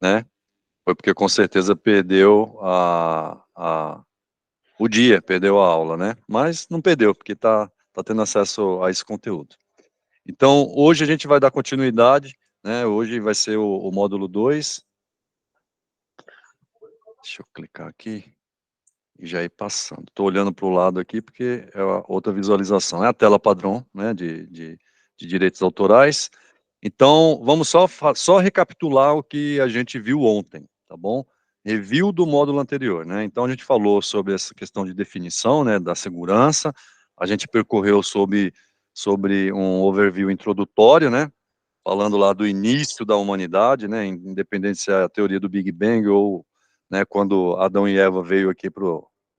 né? Foi porque com certeza perdeu o dia, perdeu a aula, né? Mas não perdeu, porque tá tendo acesso a esse conteúdo. Então, hoje a gente vai dar continuidade, né? Hoje vai ser o módulo 2. Deixa eu clicar aqui e já ir passando. Estou olhando para o lado aqui porque é a outra visualização. É a tela padrão, né, de direitos autorais. Então, vamos só recapitular o que a gente viu ontem, tá bom? Review do módulo anterior, né? Então, a gente falou sobre essa questão de definição, né, da segurança. A gente percorreu sobre um overview introdutório, né? Falando lá do início da humanidade, né? Independente se é a teoria do Big Bang ou, né, quando Adão e Eva veio aqui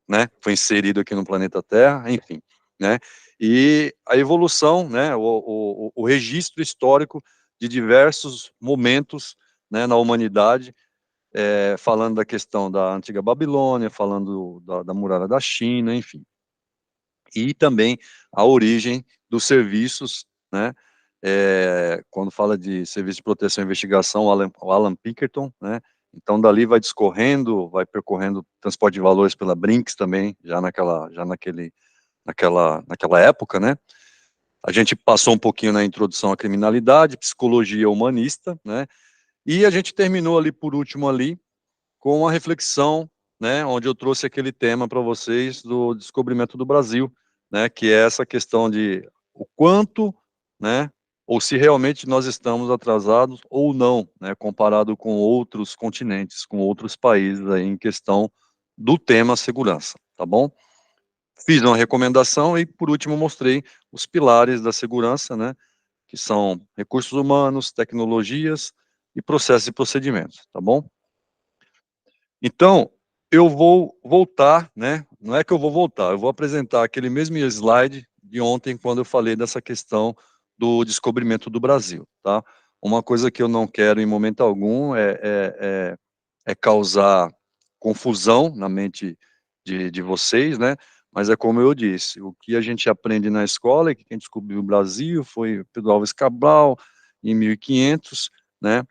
né, foi inserido aqui no planeta Terra, enfim, né? E a evolução, né, o registro histórico de diversos momentos, né, na humanidade, falando da questão da antiga Babilônia, falando da muralha da China, enfim. E também a origem dos serviços, né, quando fala de serviço de proteção e investigação, o Alan Pinkerton, né, então dali vai discorrendo, vai percorrendo transporte de valores pela Brinks também, já naquela época, né. A gente passou um pouquinho na introdução à criminalidade, psicologia humanista, né, e a gente terminou ali, por último ali, com uma reflexão, né, onde eu trouxe aquele tema para vocês do descobrimento do Brasil, né, que é essa questão de o quanto, né, ou se realmente nós estamos atrasados ou não, né, comparado com outros continentes, com outros países aí em questão do tema segurança, tá bom? Fiz uma recomendação e, por último, mostrei os pilares da segurança, né, que são recursos humanos, tecnologias e processos e procedimentos, tá bom? Então, eu vou voltar, né? Não é que eu vou voltar, eu vou apresentar aquele mesmo slide de ontem, quando eu falei dessa questão do descobrimento do Brasil, tá? Uma coisa que eu não quero em momento algum é causar confusão na mente de vocês, né? Mas é como eu disse, o que a gente aprende na escola é que quem descobriu o Brasil foi Pedro Álvares Cabral, em 1500, né?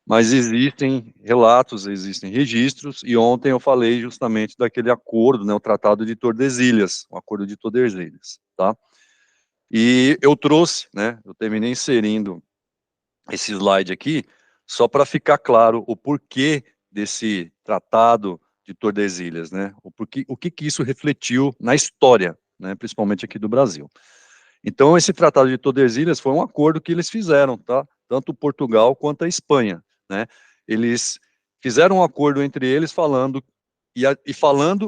Mas existem relatos, existem registros, e ontem eu falei justamente daquele acordo, né, o Tratado de Tordesilhas, o Acordo de Tordesilhas, tá? E eu trouxe, né, eu terminei inserindo esse slide aqui, só para ficar claro o porquê desse Tratado de Tordesilhas, né, o que isso refletiu na história, né, principalmente aqui do Brasil. Então, esse Tratado de Tordesilhas foi um acordo que eles fizeram, tá? Tanto Portugal quanto a Espanha, né? Eles fizeram um acordo entre eles falando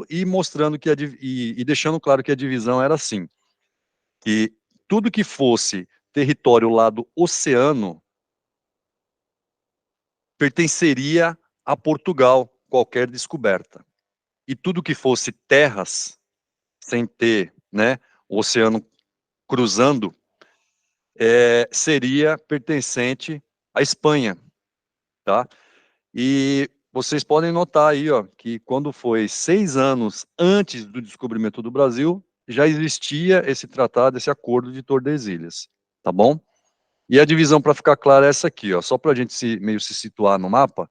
e mostrando e deixando claro que a divisão era assim, que tudo que fosse território lá do oceano pertenceria a Portugal, qualquer descoberta. E tudo que fosse terras, sem ter, né, o oceano cruzando, seria pertencente à Espanha, tá? E vocês podem notar aí, ó, que quando foi 6 anos antes do descobrimento do Brasil, já existia esse tratado, esse acordo de Tordesilhas, tá bom? E a divisão, para ficar clara, é essa aqui, ó, só para a gente meio se situar no mapa.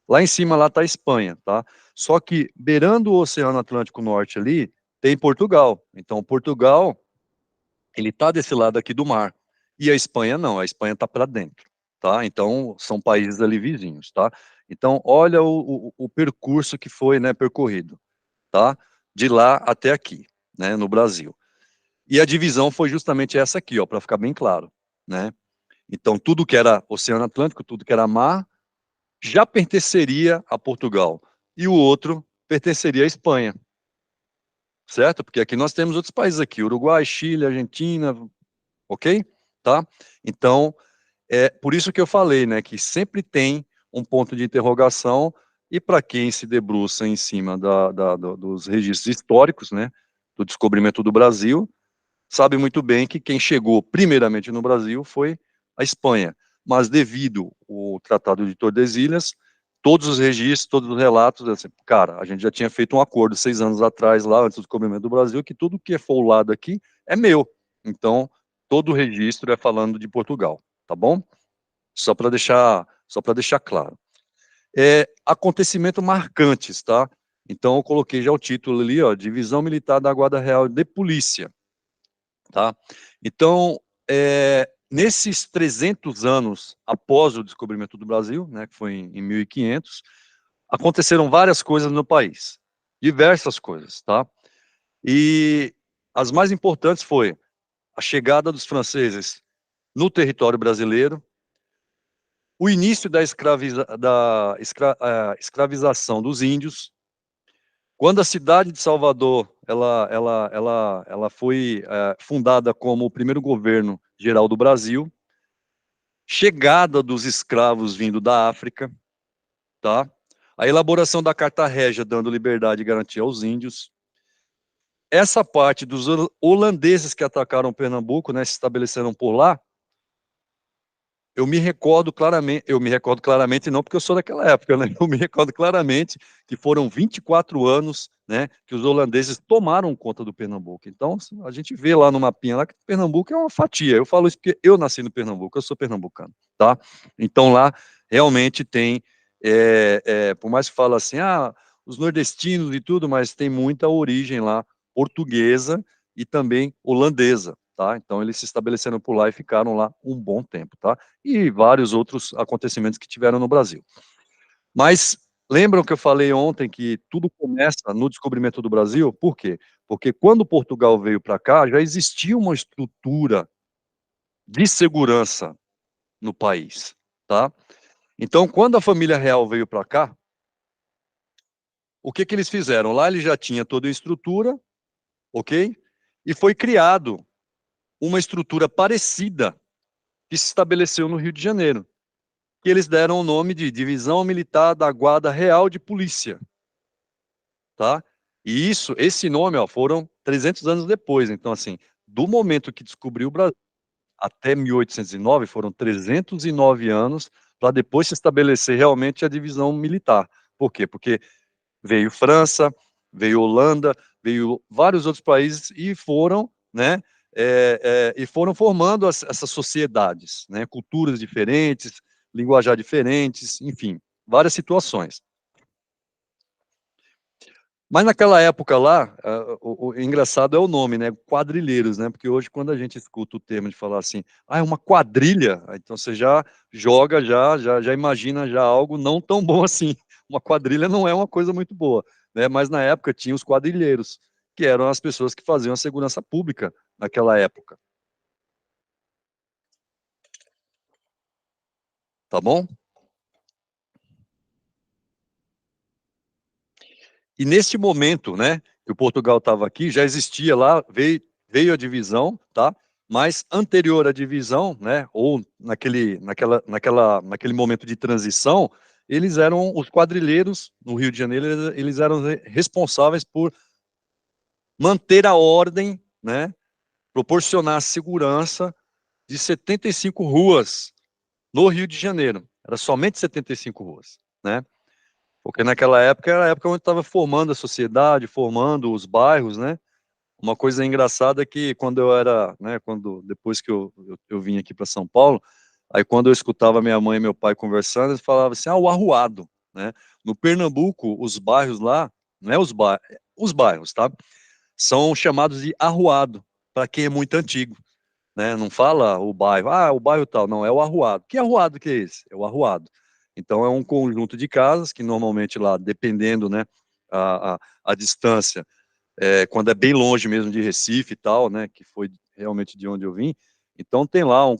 Lá em cima, lá está a Espanha, tá? Só que beirando o Oceano Atlântico Norte ali, tem Portugal. Então, Portugal, ele tá desse lado aqui do mar. E a Espanha não, a Espanha tá para dentro, tá? Então, são países ali vizinhos, tá? Então, olha o percurso que foi, né, percorrido, tá? De lá até aqui, né, no Brasil. E a divisão foi justamente essa aqui, ó, para ficar bem claro, né? Então, tudo que era Oceano Atlântico, tudo que era mar, já pertenceria a Portugal. E o outro pertenceria à Espanha, certo? Porque aqui nós temos outros países aqui, Uruguai, Chile, Argentina, ok? Tá? Então, é por isso que eu falei, né, que sempre tem um ponto de interrogação, e para quem se debruça em cima dos registros históricos, né, do descobrimento do Brasil, sabe muito bem que quem chegou primeiramente no Brasil foi a Espanha, mas devido ao Tratado de Tordesilhas, todos os registros, todos os relatos, assim, cara, a gente já tinha feito um acordo 6 anos atrás, lá antes do descobrimento do Brasil, que tudo que for o lado aqui é meu, então todo o registro é falando de Portugal, tá bom? Só para deixar claro. Acontecimentos marcantes, tá? Então, eu coloquei já o título ali, ó, Divisão Militar da Guarda Real de Polícia, tá? Então, nesses 300 anos após o descobrimento do Brasil, né, que foi em 1500, aconteceram várias coisas no país, diversas coisas, tá? E as mais importantes foi a chegada dos franceses no território brasileiro, o início da escravização dos índios, quando a cidade de Salvador ela foi fundada como o primeiro governo geral do Brasil, chegada dos escravos vindo da África, tá? A elaboração da Carta Régia dando liberdade e garantia aos índios. Essa parte dos holandeses que atacaram Pernambuco, né, se estabeleceram por lá, eu me recordo claramente não porque eu sou daquela época, né? Eu me recordo claramente que foram 24 anos, né, que os holandeses tomaram conta do Pernambuco. Então, a gente vê lá no mapinha lá que Pernambuco é uma fatia. Eu falo isso porque eu nasci no Pernambuco, eu sou pernambucano, tá? Então lá realmente tem, por mais que fala assim, os nordestinos e tudo, mas tem muita origem lá portuguesa e também holandesa, tá? Então eles se estabeleceram por lá e ficaram lá um bom tempo, tá? E vários outros acontecimentos que tiveram no Brasil. Mas lembram que eu falei ontem que tudo começa no descobrimento do Brasil? Por quê? Porque quando Portugal veio para cá, já existia uma estrutura de segurança no país, tá? Então, quando a família real veio para cá, o que que eles fizeram? Lá ele já tinha toda a estrutura, ok? E foi criado uma estrutura parecida que se estabeleceu no Rio de Janeiro, que eles deram o nome de Divisão Militar da Guarda Real de Polícia, tá? E esse nome, ó, foram 300 anos depois. Então, assim, do momento que descobriu o Brasil até 1809, foram 309 anos para depois se estabelecer realmente a divisão militar. Por quê? Porque veio França, veio Holanda, veio vários outros países e foram, né, e foram formando essas sociedades, né, culturas diferentes, linguajar diferentes, enfim, várias situações. Mas naquela época lá, o engraçado é o nome, né? Quadrilheiros, né? Porque hoje, quando a gente escuta o termo de falar assim, é uma quadrilha, então você já joga, já imagina já algo não tão bom assim. Uma quadrilha não é uma coisa muito boa, né? Mas na época tinha os quadrilheiros, que eram as pessoas que faziam a segurança pública naquela época, tá bom? E neste momento, né, que o Portugal estava aqui, já existia lá, veio a divisão, tá? Mas anterior à divisão, né, ou naquele momento de transição, eles eram os quadrilheiros no Rio de Janeiro, eles eram responsáveis por manter a ordem, né, proporcionar segurança de 75 ruas no Rio de Janeiro. Era somente 75 ruas, né? Porque naquela época era a época onde estava formando a sociedade, formando os bairros, né? Uma coisa engraçada é que quando eu era, né, depois que eu vim aqui para São Paulo, aí quando eu escutava minha mãe e meu pai conversando, eles falavam assim, o arruado, né? No Pernambuco, os bairros lá, não é os bairros, tá? São chamados de arruado, para quem é muito antigo, né? Não fala o bairro, o bairro tal, não, é o arruado. Que arruado que é esse? É o arruado. Então é um conjunto de casas que normalmente lá, dependendo, né, a distância, quando é bem longe mesmo de Recife e tal, né, que foi realmente de onde eu vim, então tem lá um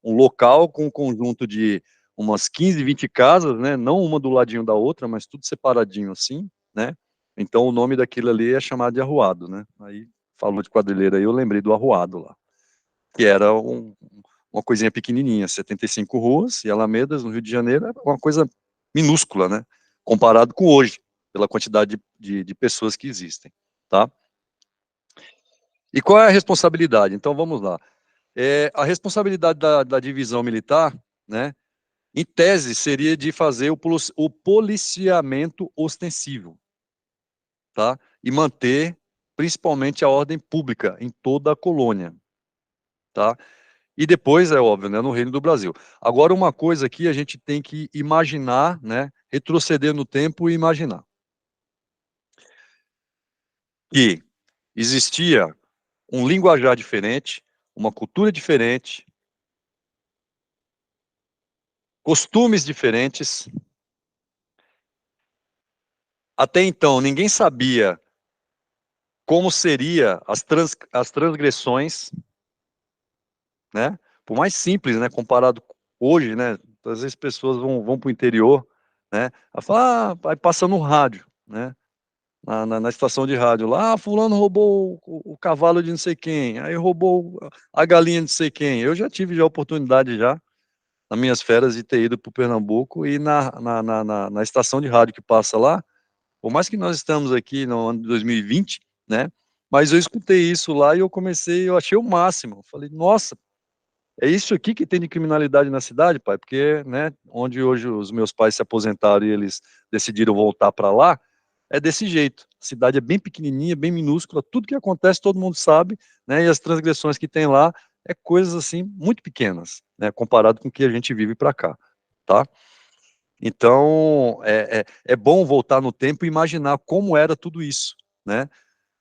local com um conjunto de umas 15, 20 casas, né, não uma do ladinho da outra, mas tudo separadinho assim, né, então o nome daquilo ali é chamado de arruado, né, aí falou de quadrilheiro aí, eu lembrei do arruado lá, que era uma coisinha pequenininha, 75 ruas e alamedas no Rio de Janeiro, era uma coisa minúscula, né, comparado com hoje, pela quantidade de pessoas que existem, tá? E qual é a responsabilidade? Então vamos lá. A responsabilidade da divisão militar, né, em tese, seria de fazer o policiamento ostensivo, tá? E manter principalmente a ordem pública em toda a colônia, tá? E depois, é óbvio, né, no Reino do Brasil. Agora, uma coisa aqui a gente tem que imaginar, né, retroceder no tempo e imaginar que existia um linguajar diferente, uma cultura diferente, costumes diferentes. Até então, ninguém sabia como seria as transgressões, né? Por mais simples, né? Comparado hoje, né? Às vezes pessoas vão para o interior, né? A falar, vai passando no rádio, né? Na estação de rádio lá, fulano roubou o cavalo de não sei quem, aí roubou a galinha de não sei quem. Eu já tive já a oportunidade já, nas minhas férias, de ter ido para o Pernambuco e na estação de rádio que passa lá, por mais que nós estamos aqui no ano de 2020, né? Mas eu escutei isso lá e eu achei o máximo. Eu falei, nossa, é isso aqui que tem de criminalidade na cidade, pai? Porque, né, onde hoje os meus pais se aposentaram e eles decidiram voltar para lá, é desse jeito. A cidade é bem pequenininha, bem minúscula, tudo que acontece todo mundo sabe, né? E as transgressões que tem lá é coisas assim muito pequenas, né, comparado com o que a gente vive para cá, tá? Então, é bom voltar no tempo e imaginar como era tudo isso, né?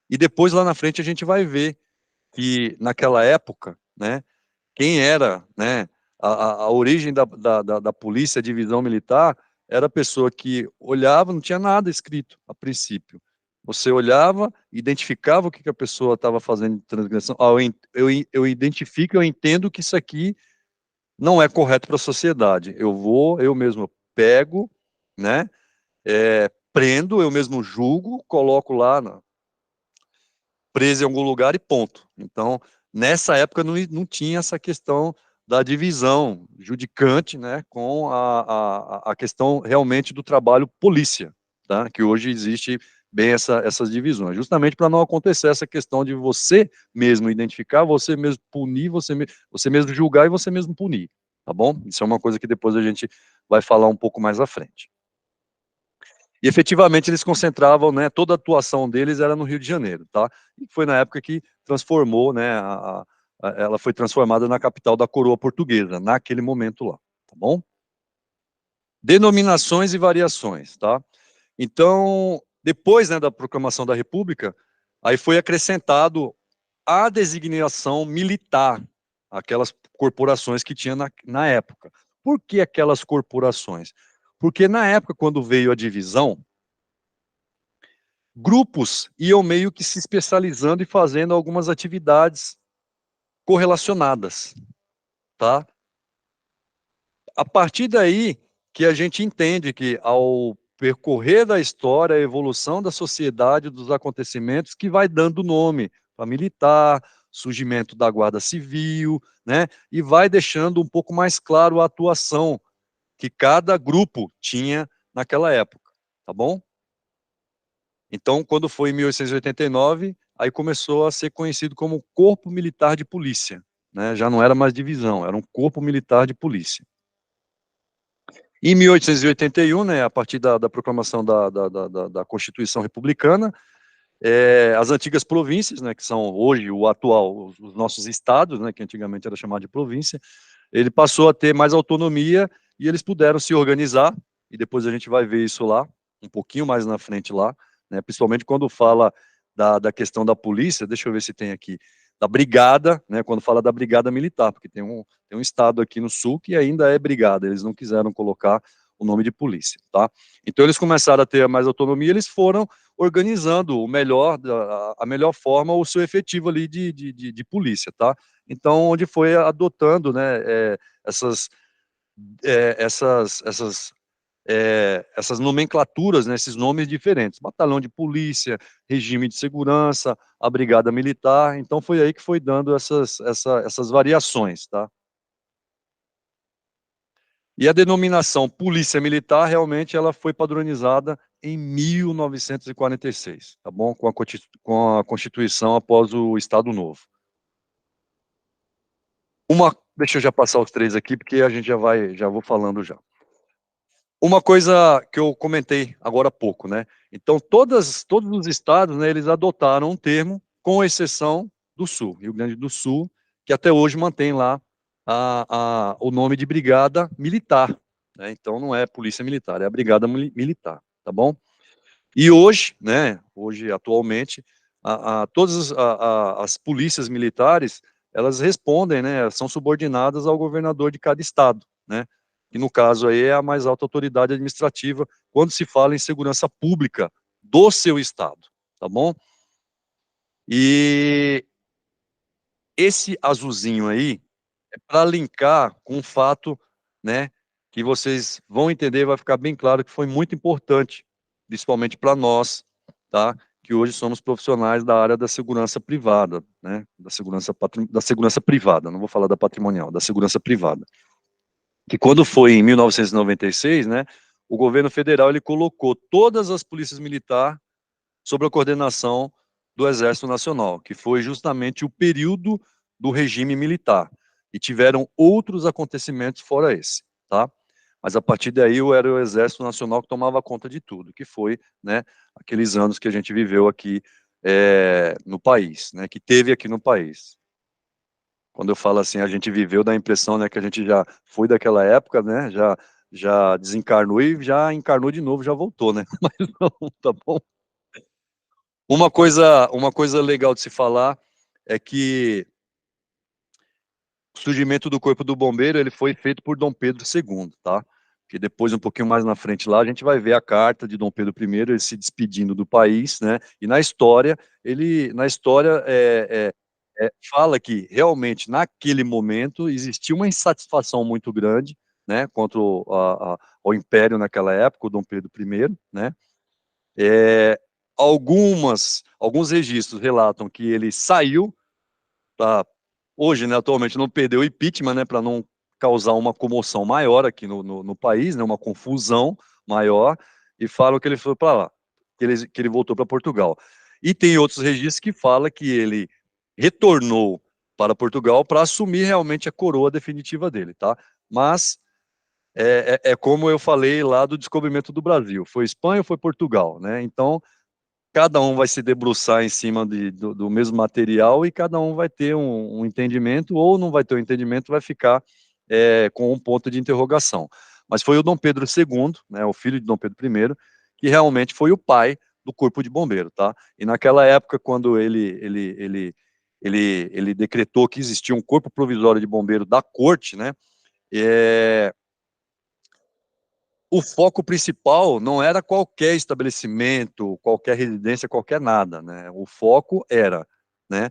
E depois lá na frente a gente vai ver que naquela época, né, quem era, né, a origem da polícia, a divisão militar, era a pessoa que olhava, não tinha nada escrito a princípio. Você olhava, identificava o que a pessoa estava fazendo de transgressão. Ah, eu identifico, eu entendo que isso aqui não é correto para a sociedade. Eu mesmo pego, né, prendo, eu mesmo julgo, coloco lá preso em algum lugar e ponto. Então, nessa época não tinha essa questão da divisão judicante, né, com a questão realmente do trabalho polícia, tá? Que hoje existe bem essas divisões, justamente para não acontecer essa questão de você mesmo identificar, você mesmo punir, você mesmo julgar e você mesmo punir, tá bom? Isso é uma coisa que depois a gente vai falar um pouco mais à frente. E efetivamente eles concentravam, né, toda a atuação deles era no Rio de Janeiro, tá? E foi na época que transformou, né, ela foi transformada na capital da coroa portuguesa, naquele momento lá, tá bom? Denominações e variações, tá? Então, depois, né, da proclamação da República, aí foi acrescentado a designação militar, aquelas corporações que tinha na época. Por que aquelas corporações? Porque na época, quando veio a divisão, grupos iam meio que se especializando e fazendo algumas atividades correlacionadas, tá? A partir daí que a gente entende que ao percorrer da história, a evolução da sociedade, dos acontecimentos, que vai dando nome para militar, surgimento da Guarda Civil, né? E vai deixando um pouco mais claro a atuação que cada grupo tinha naquela época, tá bom? Então, quando foi em 1889, aí começou a ser conhecido como Corpo Militar de Polícia, né? Já não era mais divisão, era um Corpo Militar de Polícia. Em 1881, né, a partir da proclamação da Constituição Republicana, as antigas províncias, né, que são hoje o atual, os nossos estados, né, que antigamente era chamado de província, ele passou a ter mais autonomia e eles puderam se organizar, e depois a gente vai ver isso lá, um pouquinho mais na frente lá, né, principalmente quando fala da questão da polícia, deixa eu ver se tem aqui, da brigada, né, quando fala da brigada militar, porque tem um estado aqui no sul que ainda é brigada, eles não quiseram colocar o nome de polícia, tá? Então eles começaram a ter mais autonomia, eles foram organizando a melhor forma o seu efetivo ali de polícia, tá? Então, onde foi adotando, né, essas, essas nomenclaturas, né, esses nomes diferentes, batalhão de polícia, regime de segurança, a brigada militar, então foi aí que foi dando essas variações, tá? E a denominação polícia militar, realmente, ela foi padronizada em 1946, tá bom? Com a Constituição após o Estado Novo. Deixa eu já passar os três aqui, porque a gente já vou falando já. Uma coisa que eu comentei agora há pouco, né? Então, todos os estados, né, eles adotaram um termo, com exceção do Sul, Rio Grande do Sul, que até hoje mantém lá o nome de brigada militar, né? Então não é polícia militar, é a brigada militar, tá bom? E hoje, né, hoje atualmente, todas as polícias militares, elas respondem, né, são subordinadas ao governador de cada estado, né, que no caso aí é a mais alta autoridade administrativa quando se fala em segurança pública do seu estado, tá bom? E esse azulzinho aí é para linkar com um fato, né, que vocês vão entender, vai ficar bem claro que foi muito importante, principalmente para nós, tá? Que hoje somos profissionais da área da segurança privada, né? Da segurança privada, não vou falar da patrimonial, da segurança privada. Que quando foi em 1996, né, o governo federal ele colocou todas as polícias militares sob a coordenação do Exército Nacional, que foi justamente o período do regime militar. E tiveram outros acontecimentos fora esse, tá? Mas a partir daí era o Exército Nacional que tomava conta de tudo, que foi, né, aqueles anos que a gente viveu aqui no país, né, que teve aqui no país. Quando eu falo assim, a gente viveu, dá a impressão, né, que a gente já foi daquela época, né, já desencarnou e já encarnou de novo, já voltou, né? Mas não, tá bom? Uma coisa legal de se falar é que o surgimento do Corpo do Bombeiro ele foi feito por Dom Pedro II, tá? Que depois, um pouquinho mais na frente lá, a gente vai ver a carta de Dom Pedro I, ele se despedindo do país, né? E na história, fala que realmente naquele momento existia uma insatisfação muito grande, né? Contra o Império naquela época, o Dom Pedro I, né? É, alguns registros relatam que ele saiu, tá, hoje, né, atualmente não perdeu o impeachment, né, para não causar uma comoção maior aqui no país, né, uma confusão maior, e falam que ele foi para lá, que ele voltou para Portugal. E tem outros registros que falam que ele retornou para Portugal para assumir realmente a coroa definitiva dele, tá? Mas é como eu falei lá do descobrimento do Brasil, foi Espanha ou foi Portugal, né? Então cada um vai se debruçar em cima do mesmo material e cada um vai ter um entendimento, ou não vai ter um entendimento, vai ficar com um ponto de interrogação. Mas foi o Dom Pedro II, né, o filho de Dom Pedro I, que realmente foi o pai do Corpo de Bombeiro, tá? E naquela época, quando ele decretou que existia um corpo provisório de bombeiro da corte, né? É, o foco principal não era qualquer estabelecimento, qualquer residência, qualquer nada, né? O foco era, né,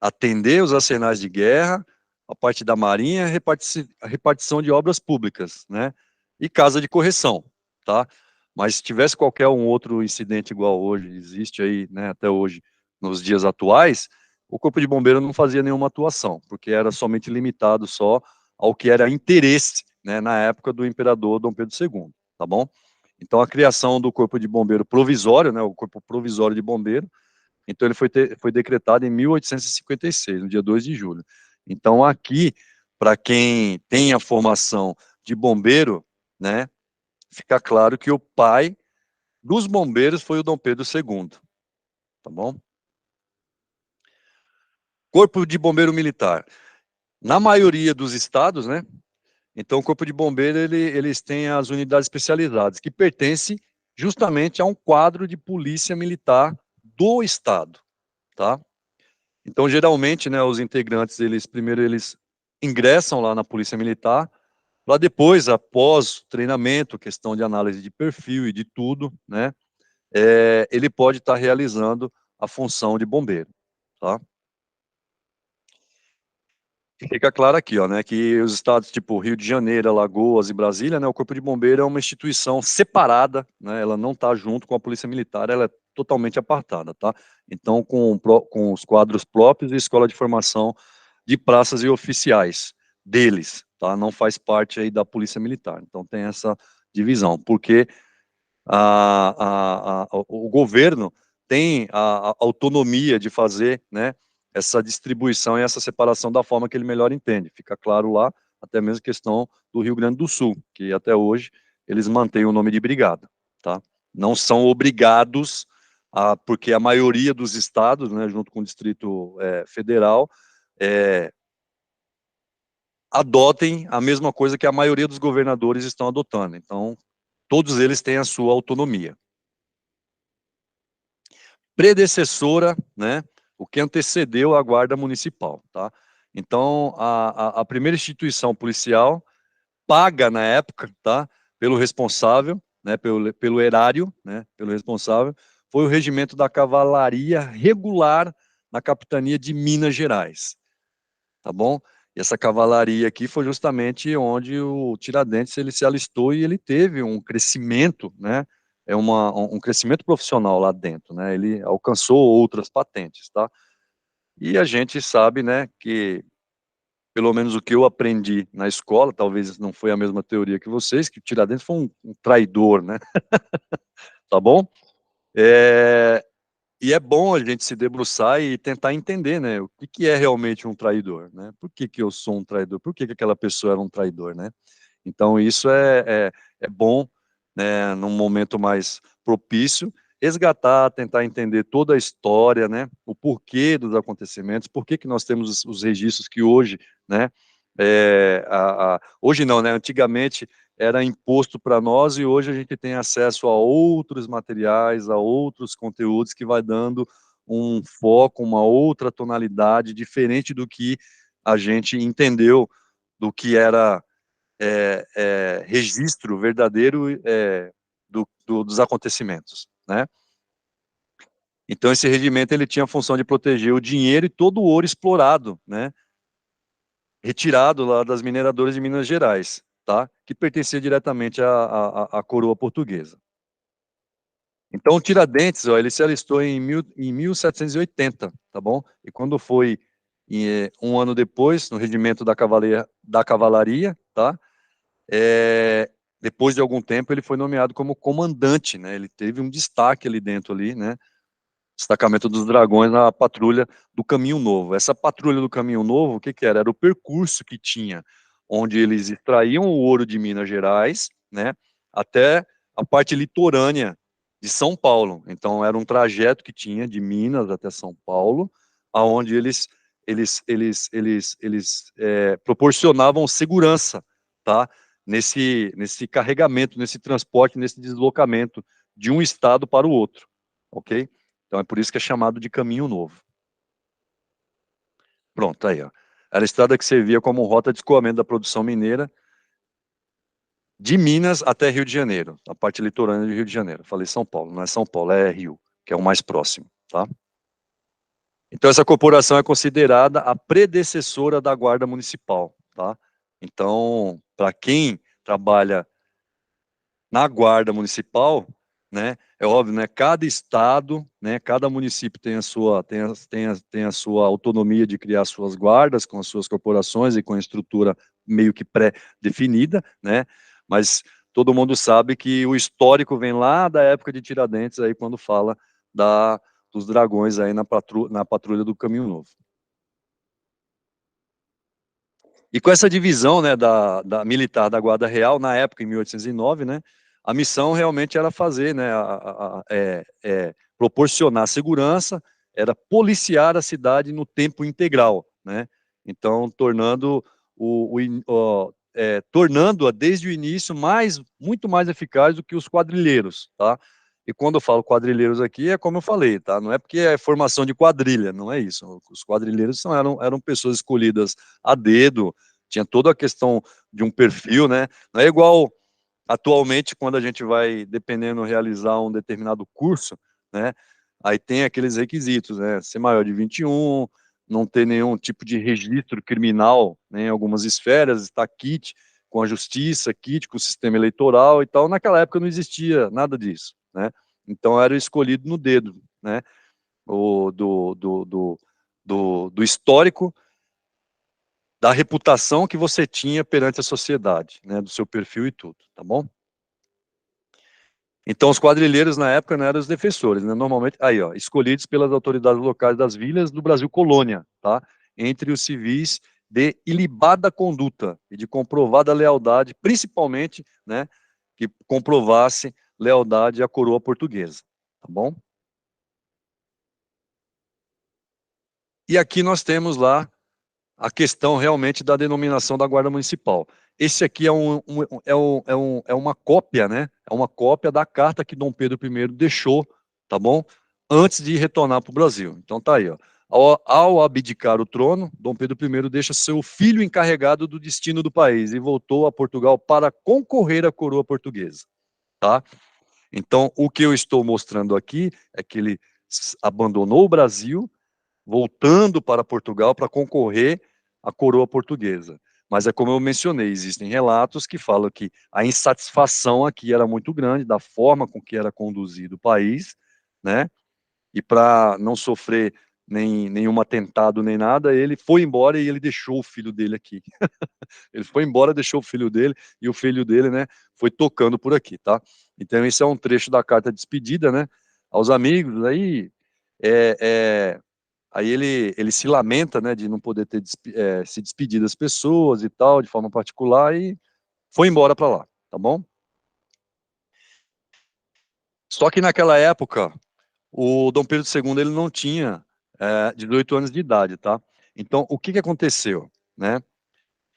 atender os arsenais de guerra, a parte da marinha, a repartição de obras públicas, né? E casa de correção, tá? Mas se tivesse qualquer um outro incidente igual hoje, existe aí, né, até hoje, nos dias atuais, o Corpo de Bombeiro não fazia nenhuma atuação, porque era somente limitado só ao que era interesse, né, na época do imperador Dom Pedro II, tá bom? Então a criação do Corpo de Bombeiro provisório, né, o Corpo Provisório de Bombeiro, então ele foi decretado em 1856, no dia 2 de julho. Então aqui, para quem tem a formação de bombeiro, né, fica claro que o pai dos bombeiros foi o Dom Pedro II, tá bom? Corpo de Bombeiro Militar. Na maioria dos estados, né? Então, o Corpo de Bombeiro, eles têm as unidades especializadas, que pertencem justamente a um quadro de polícia militar do estado, tá? Então, geralmente, né, os integrantes, primeiro eles ingressam lá na Polícia Militar, para depois, após o treinamento, questão de análise de perfil e de tudo, né, ele pode estar realizando a função de bombeiro, tá? E fica claro aqui, ó, né, que os estados tipo Rio de Janeiro, Alagoas e Brasília, né, o Corpo de Bombeiro é uma instituição separada, né, ela não está junto com a Polícia Militar, ela é totalmente apartada, tá? Então, com os quadros próprios e escola de formação de praças e oficiais deles, tá? Não faz parte aí da Polícia Militar. Então, tem essa divisão, porque o governo tem a autonomia de fazer, né, essa distribuição e essa separação da forma que ele melhor entende. Fica claro lá, até mesmo questão do Rio Grande do Sul, que até hoje eles mantêm o nome de brigada, tá? Não são obrigados, porque a maioria dos estados, né, junto com o Distrito Federal, é, adotem a mesma coisa que a maioria dos governadores estão adotando. Então, todos eles têm a sua autonomia. Predecessora, né, o que antecedeu a Guarda Municipal, tá? Então, a primeira instituição policial paga na época, tá, pelo responsável, né, pelo erário, né, pelo responsável, foi o Regimento da Cavalaria Regular na Capitania de Minas Gerais, tá bom? E essa cavalaria aqui foi justamente onde o Tiradentes ele se alistou e ele teve um crescimento, né? Um crescimento profissional lá dentro, né? Ele alcançou outras patentes, tá? E a gente sabe, né, que pelo menos o que eu aprendi na escola, talvez não foi a mesma teoria que vocês, que o Tiradentes foi um traidor, né? Tá bom? É, e é bom a gente se debruçar e tentar entender, né, o que, que é realmente um traidor, né? Por que, que eu sou um traidor? Por que, que aquela pessoa era um traidor, né? Então, isso é bom, né, num momento mais propício, resgatar, tentar entender toda a história, né, o porquê dos acontecimentos, por que que nós temos os registros que hoje, né, hoje não, né, antigamente era imposto para nós e hoje a gente tem acesso a outros materiais, a outros conteúdos que vai dando um foco, uma outra tonalidade diferente do que a gente entendeu do que era registro verdadeiro dos acontecimentos, né? Então esse regimento ele tinha a função de proteger o dinheiro e todo o ouro explorado, né? Retirado lá das mineradoras de Minas Gerais, tá? Que pertencia diretamente à coroa portuguesa. Então o Tiradentes, ó, ele se alistou em 1780, tá bom? E quando foi um ano depois, no regimento da cavalaria, tá? É, depois de algum tempo ele foi nomeado como comandante, né? Ele teve um destaque ali dentro ali, né? Destacamento dos Dragões na patrulha do Caminho Novo. Essa patrulha do Caminho Novo, o que que era? Era o percurso que tinha, onde eles extraíam o ouro de Minas Gerais, né? Até a parte litorânea de São Paulo. Então era um trajeto que tinha de Minas até São Paulo, aonde eles proporcionavam segurança, tá? Nesse carregamento, nesse transporte, nesse deslocamento de um estado para o outro, ok? Então é por isso que é chamado de Caminho Novo. Pronto, aí, ó. Era a estrada que servia como rota de escoamento da produção mineira de Minas até Rio de Janeiro, a parte litorânea de Rio de Janeiro. Falei São Paulo, não é São Paulo, é Rio, que é o mais próximo, tá? Então essa corporação é considerada a predecessora da Guarda Municipal, tá? Então, para quem trabalha na Guarda Municipal, né, é óbvio, né, cada estado, né, cada município tem a sua autonomia de criar suas guardas com as suas corporações e com a estrutura meio que pré-definida, né, mas todo mundo sabe que o histórico vem lá da época de Tiradentes, aí quando fala dos dragões aí na patrulha do Caminho Novo. E com essa divisão, né, da militar da Guarda Real, na época, em 1809, né, a missão realmente era fazer, né, proporcionar segurança, era policiar a cidade no tempo integral, né, então tornando-a desde o início muito mais eficaz do que os quadrilheiros, tá? E quando eu falo quadrilheiros aqui, é como eu falei, tá? Não é porque é formação de quadrilha, não é isso. Os quadrilheiros eram pessoas escolhidas a dedo, tinha toda a questão de um perfil, né? Não é igual atualmente quando a gente vai, dependendo, realizar um determinado curso, né? Aí tem aqueles requisitos, né? Ser maior de 21, não ter nenhum tipo de registro criminal, né, em algumas esferas, estar kit com a justiça, kit com o sistema eleitoral e tal. Naquela época não existia nada disso, né? Então era escolhido no dedo, né? O, do histórico da reputação que você tinha perante a sociedade, né, do seu perfil e tudo, tá bom? Então, os quadrilheiros na época não eram os defensores, né, normalmente, aí, ó, escolhidos pelas autoridades locais das vilas do Brasil colônia, tá? Entre os civis de ilibada conduta e de comprovada lealdade, principalmente, né, que comprovasse lealdade à coroa portuguesa, tá bom? E aqui nós temos lá a questão realmente da denominação da Guarda Municipal. Esse aqui é uma cópia, né? É uma cópia da carta que Dom Pedro I deixou, tá bom? Antes de retornar para o Brasil. Então tá aí, ó. Ao abdicar o trono, Dom Pedro I deixa seu filho encarregado do destino do país e voltou a Portugal para concorrer à coroa portuguesa, tá? Então, o que eu estou mostrando aqui é que ele abandonou o Brasil, voltando para Portugal para concorrer à coroa portuguesa. Mas é como eu mencionei, existem relatos que falam que a insatisfação aqui era muito grande da forma com que era conduzido o país, né? E para não sofrer nenhum atentado nem nada, ele foi embora e ele deixou o filho dele aqui. Ele foi embora, deixou o filho dele e o filho dele, né, foi tocando por aqui, tá? Então esse é um trecho da carta de despedida, né, aos amigos. Aí é, é, aí ele se lamenta, né, de não poder ter se despedir das pessoas e tal, de forma particular, e foi embora para lá, tá bom? Só que naquela época, o Dom Pedro II ele não tinha 18 anos de idade, tá? Então, o que que aconteceu, né?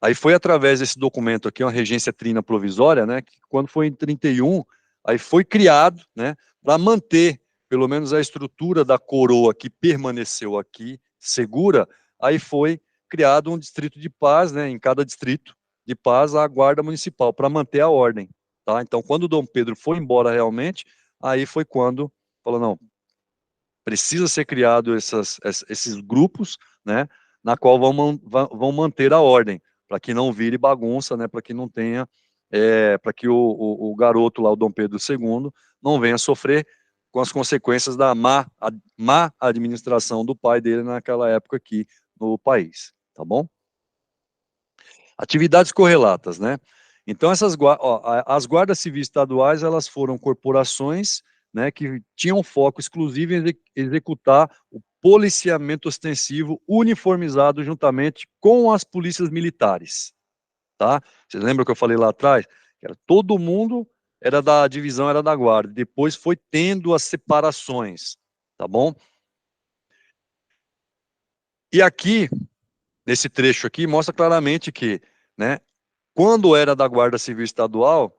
Aí foi através desse documento aqui, uma regência trina provisória, né, que quando foi em 31, aí foi criado, né, para manter pelo menos a estrutura da coroa que permaneceu aqui segura, aí foi criado um distrito de paz, né, em cada distrito de paz a guarda municipal para manter a ordem, tá? Então, quando o Dom Pedro foi embora realmente, aí foi quando falou, não, precisa ser criado esses grupos, né, na qual vão manter a ordem, para que não vire bagunça, né, para que não tenha, para que o garoto lá, o Dom Pedro II, não venha sofrer com as consequências da má administração do pai dele naquela época aqui no país, tá bom? Atividades correlatas, né? Então, as guardas civis estaduais, elas foram corporações, né, que tinham foco exclusivo em executar o policiamento ostensivo uniformizado juntamente com as polícias militares, tá? Vocês lembram que eu falei lá atrás? Que era, todo mundo era da divisão, era da guarda. Depois foi tendo as separações, tá bom? E aqui, nesse trecho aqui, mostra claramente que, né, quando era da Guarda Civil Estadual,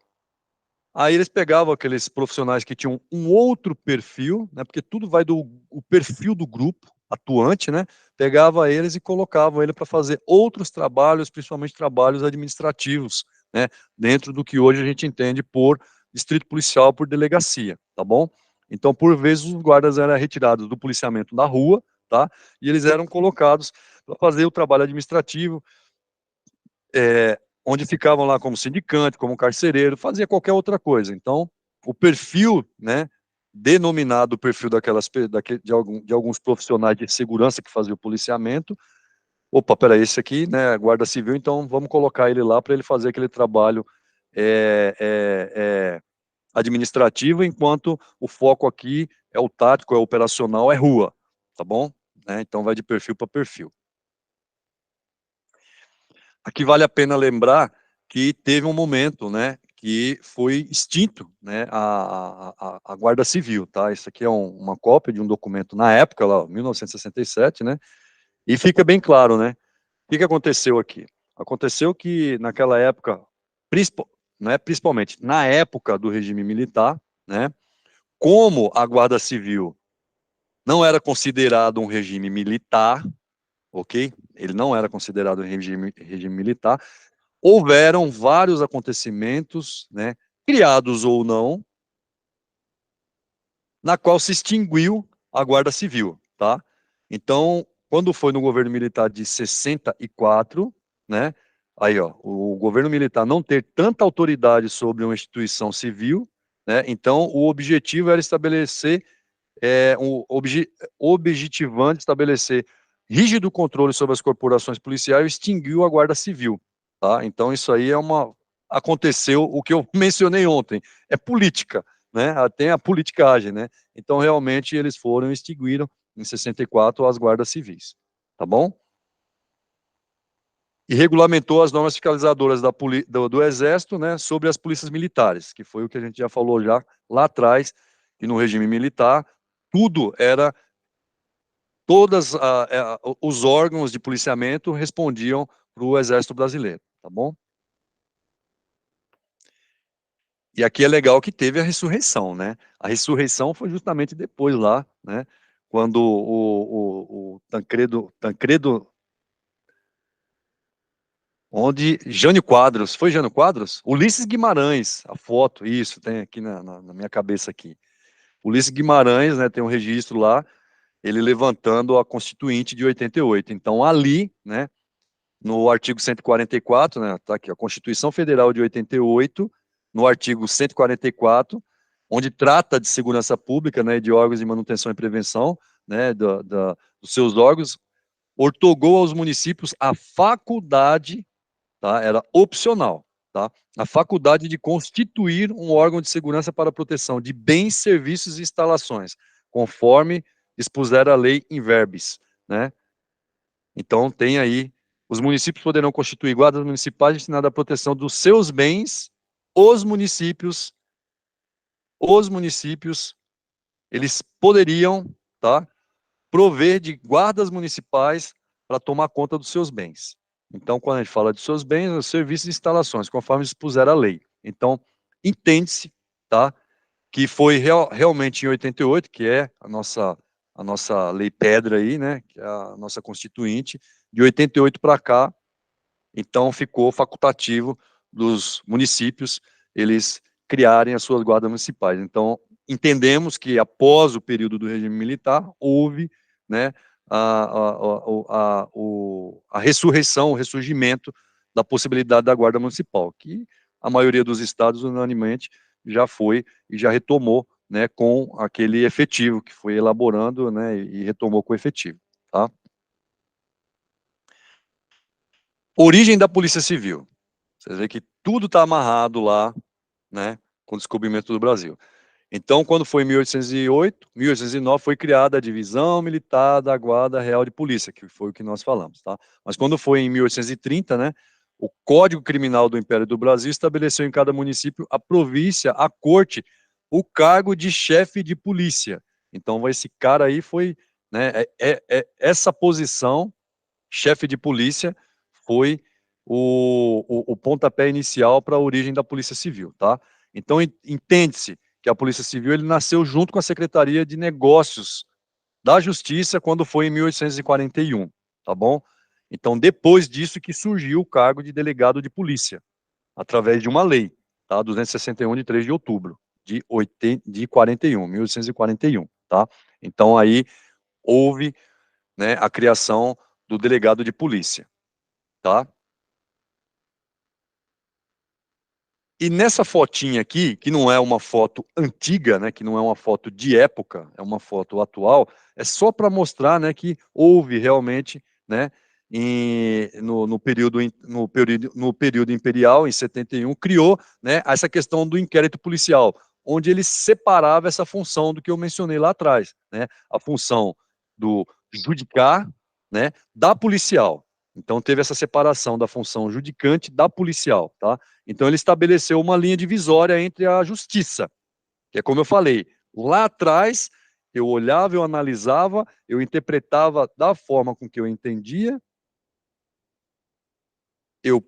aí eles pegavam aqueles profissionais que tinham um outro perfil, né, porque tudo vai do o perfil do grupo atuante, né, pegava eles e colocavam ele para fazer outros trabalhos, principalmente trabalhos administrativos, né, dentro do que hoje a gente entende por distrito policial, por delegacia, tá bom? Então, por vezes, os guardas eram retirados do policiamento da rua, tá? E eles eram colocados para fazer o trabalho administrativo, onde ficavam lá como sindicante, como carcereiro, fazia qualquer outra coisa. Então, o perfil, né, denominado perfil de alguns profissionais de segurança que faziam o policiamento, opa, peraí, esse aqui, né, guarda civil, então vamos colocar ele lá para ele fazer aquele trabalho é, é, é, administrativo, enquanto o foco aqui é o tático, é o operacional, é rua, tá bom? Né, então vai de perfil para perfil. Aqui vale a pena lembrar que teve um momento, né, que foi extinto, né, a Guarda Civil, tá? Isso aqui é uma cópia de um documento na época, lá, 1967, né? E fica bem claro, né? O que que aconteceu aqui? Aconteceu que naquela época, principalmente na época do regime militar, né? Como a Guarda Civil não era considerado um regime militar, ok? Ele não era considerado um regime militar. Houveram vários acontecimentos, né, criados ou não, na qual se extinguiu a Guarda Civil, tá? Então, quando foi no governo militar de 64, né, aí, ó, o governo militar não ter tanta autoridade sobre uma instituição civil, né, então o objetivo era estabelecer, objetivando estabelecer rígido controle sobre as corporações policiais e extinguiu a Guarda Civil, tá? Então isso aí aconteceu o que eu mencionei ontem, é política, né? Tem a politicagem, né? Então realmente eles foram e extinguiram em 64 as guardas civis, tá bom? E regulamentou as normas fiscalizadoras do Exército, né, sobre as polícias militares, que foi o que a gente já falou já lá atrás, que no regime militar tudo era todos os órgãos de policiamento respondiam para o Exército Brasileiro, tá bom? E aqui é legal que teve a ressurreição, né? A ressurreição foi justamente depois lá, né? Quando o Tancredo, onde Jânio Quadros, foi Jânio Quadros? Ulisses Guimarães, a foto, isso, tem aqui na minha cabeça aqui. Ulisses Guimarães, né, tem um registro lá, ele levantando a Constituinte de 88. Então, ali, né, no artigo 144, né, tá aqui, a Constituição Federal de 88, no artigo 144, onde trata de segurança pública, né, de órgãos de manutenção e prevenção, né, dos seus órgãos, ortogou aos municípios a faculdade, tá, era opcional, tá, a faculdade de constituir um órgão de segurança para a proteção de bens, serviços e instalações, conforme dispuser a lei in verbis, né. Então, tem aí, os municípios poderão constituir guardas municipais destinadas à proteção dos seus bens, os municípios, eles poderiam, tá, prover de guardas municipais para tomar conta dos seus bens. Então, quando a gente fala de seus bens, os serviços e instalações, conforme dispuser a lei. Então, entende-se, tá, que foi realmente em 88, que é a nossa lei pedra aí, né, que é a nossa constituinte, de 88 para cá, então ficou facultativo dos municípios eles criarem as suas guardas municipais. Então, entendemos que após o período do regime militar, houve, né, a ressurreição, o ressurgimento da possibilidade da guarda municipal, que a maioria dos estados, unanimemente, já foi e já retomou, né, com aquele efetivo que foi elaborando, né, e retomou com o efetivo, tá? Origem da Polícia Civil. Você vê que tudo está amarrado lá, né, com o descobrimento do Brasil. Então, quando foi em 1808, 1809, foi criada a Divisão Militar da Guarda Real de Polícia, que foi o que nós falamos, tá? Mas quando foi em 1830, né, o Código Criminal do Império do Brasil estabeleceu em cada município a província, a corte, o cargo de chefe de polícia. Então, esse cara aí foi, né, essa posição, chefe de polícia, foi o pontapé inicial para a origem da Polícia Civil, tá? Então, entende-se que a Polícia Civil ele nasceu junto com a Secretaria de Negócios da Justiça quando foi em 1841, tá bom? Então, depois disso que surgiu o cargo de delegado de polícia, através de uma lei, tá? 261 de 3 de outubro de 41, 1841, tá? Então, aí houve, né, a criação do delegado de polícia, tá? E nessa fotinha aqui, que não é uma foto antiga, né, que não é uma foto de época, é uma foto atual, é só para mostrar, né, que houve realmente, né, no período imperial, em 71, criou, né, essa questão do inquérito policial, onde ele separava essa função do que eu mencionei lá atrás, né, a função do judicar, né, da policial. Então teve essa separação da função judicante da policial, tá? Então ele estabeleceu uma linha divisória entre a justiça, que é como eu falei, lá atrás eu olhava, eu analisava, eu interpretava da forma com que eu entendia, eu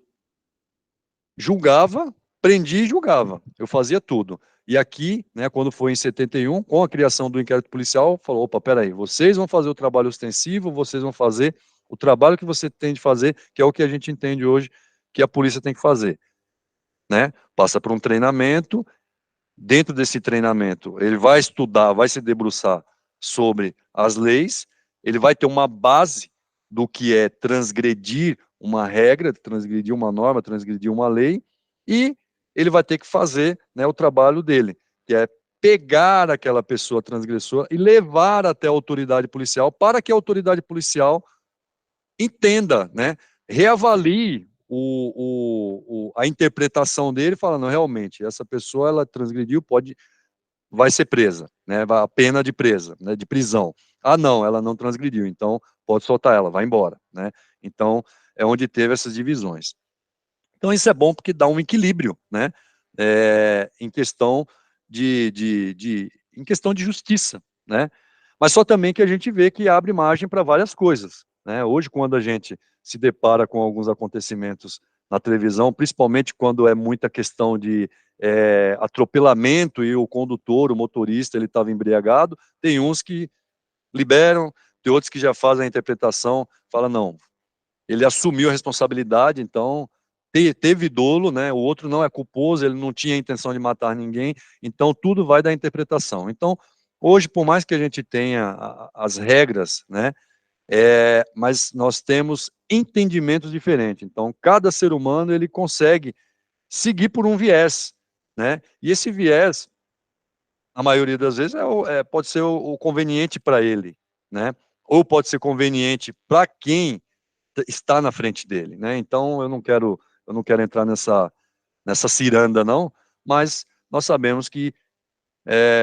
julgava, prendia e julgava, eu fazia tudo. E aqui, né, quando foi em 71, com a criação do inquérito policial, falou, opa, peraí, vocês vão fazer o trabalho ostensivo, vocês vão fazer o trabalho que você tem de fazer, que é o que a gente entende hoje que a polícia tem que fazer, né? Passa por um treinamento. Dentro desse treinamento, ele vai estudar, vai se debruçar sobre as leis, ele vai ter uma base do que é transgredir uma regra, transgredir uma norma, transgredir uma lei, e ele vai ter que fazer, né, o trabalho dele, que é pegar aquela pessoa transgressora e levar até a autoridade policial para que a autoridade policial entenda, né, reavalie a interpretação dele, falando, realmente, essa pessoa, ela transgrediu, vai ser presa, né, a pena de presa, né, de prisão. Ah, não, ela não transgrediu, então pode soltar ela, vai embora, né. Então, é onde teve essas divisões. Então, isso é bom porque dá um equilíbrio, né, em questão em questão de justiça, né. Mas só também que a gente vê que abre margem para várias coisas, né? Hoje, quando a gente se depara com alguns acontecimentos na televisão, principalmente quando é muita questão de atropelamento e o condutor, o motorista, ele estava embriagado, tem uns que liberam, tem outros que já fazem a interpretação, fala não, ele assumiu a responsabilidade, então teve dolo, né? O outro não é culposo, ele não tinha a intenção de matar ninguém, então tudo vai da interpretação. Então, hoje, por mais que a gente tenha as regras, né? Mas nós temos entendimentos diferentes. Então, cada ser humano ele consegue seguir por um viés, né? E esse viés, a maioria das vezes, pode ser o conveniente para ele, né? Ou pode ser conveniente para quem está na frente dele, né? Então eu não quero entrar nessa ciranda não, mas nós sabemos que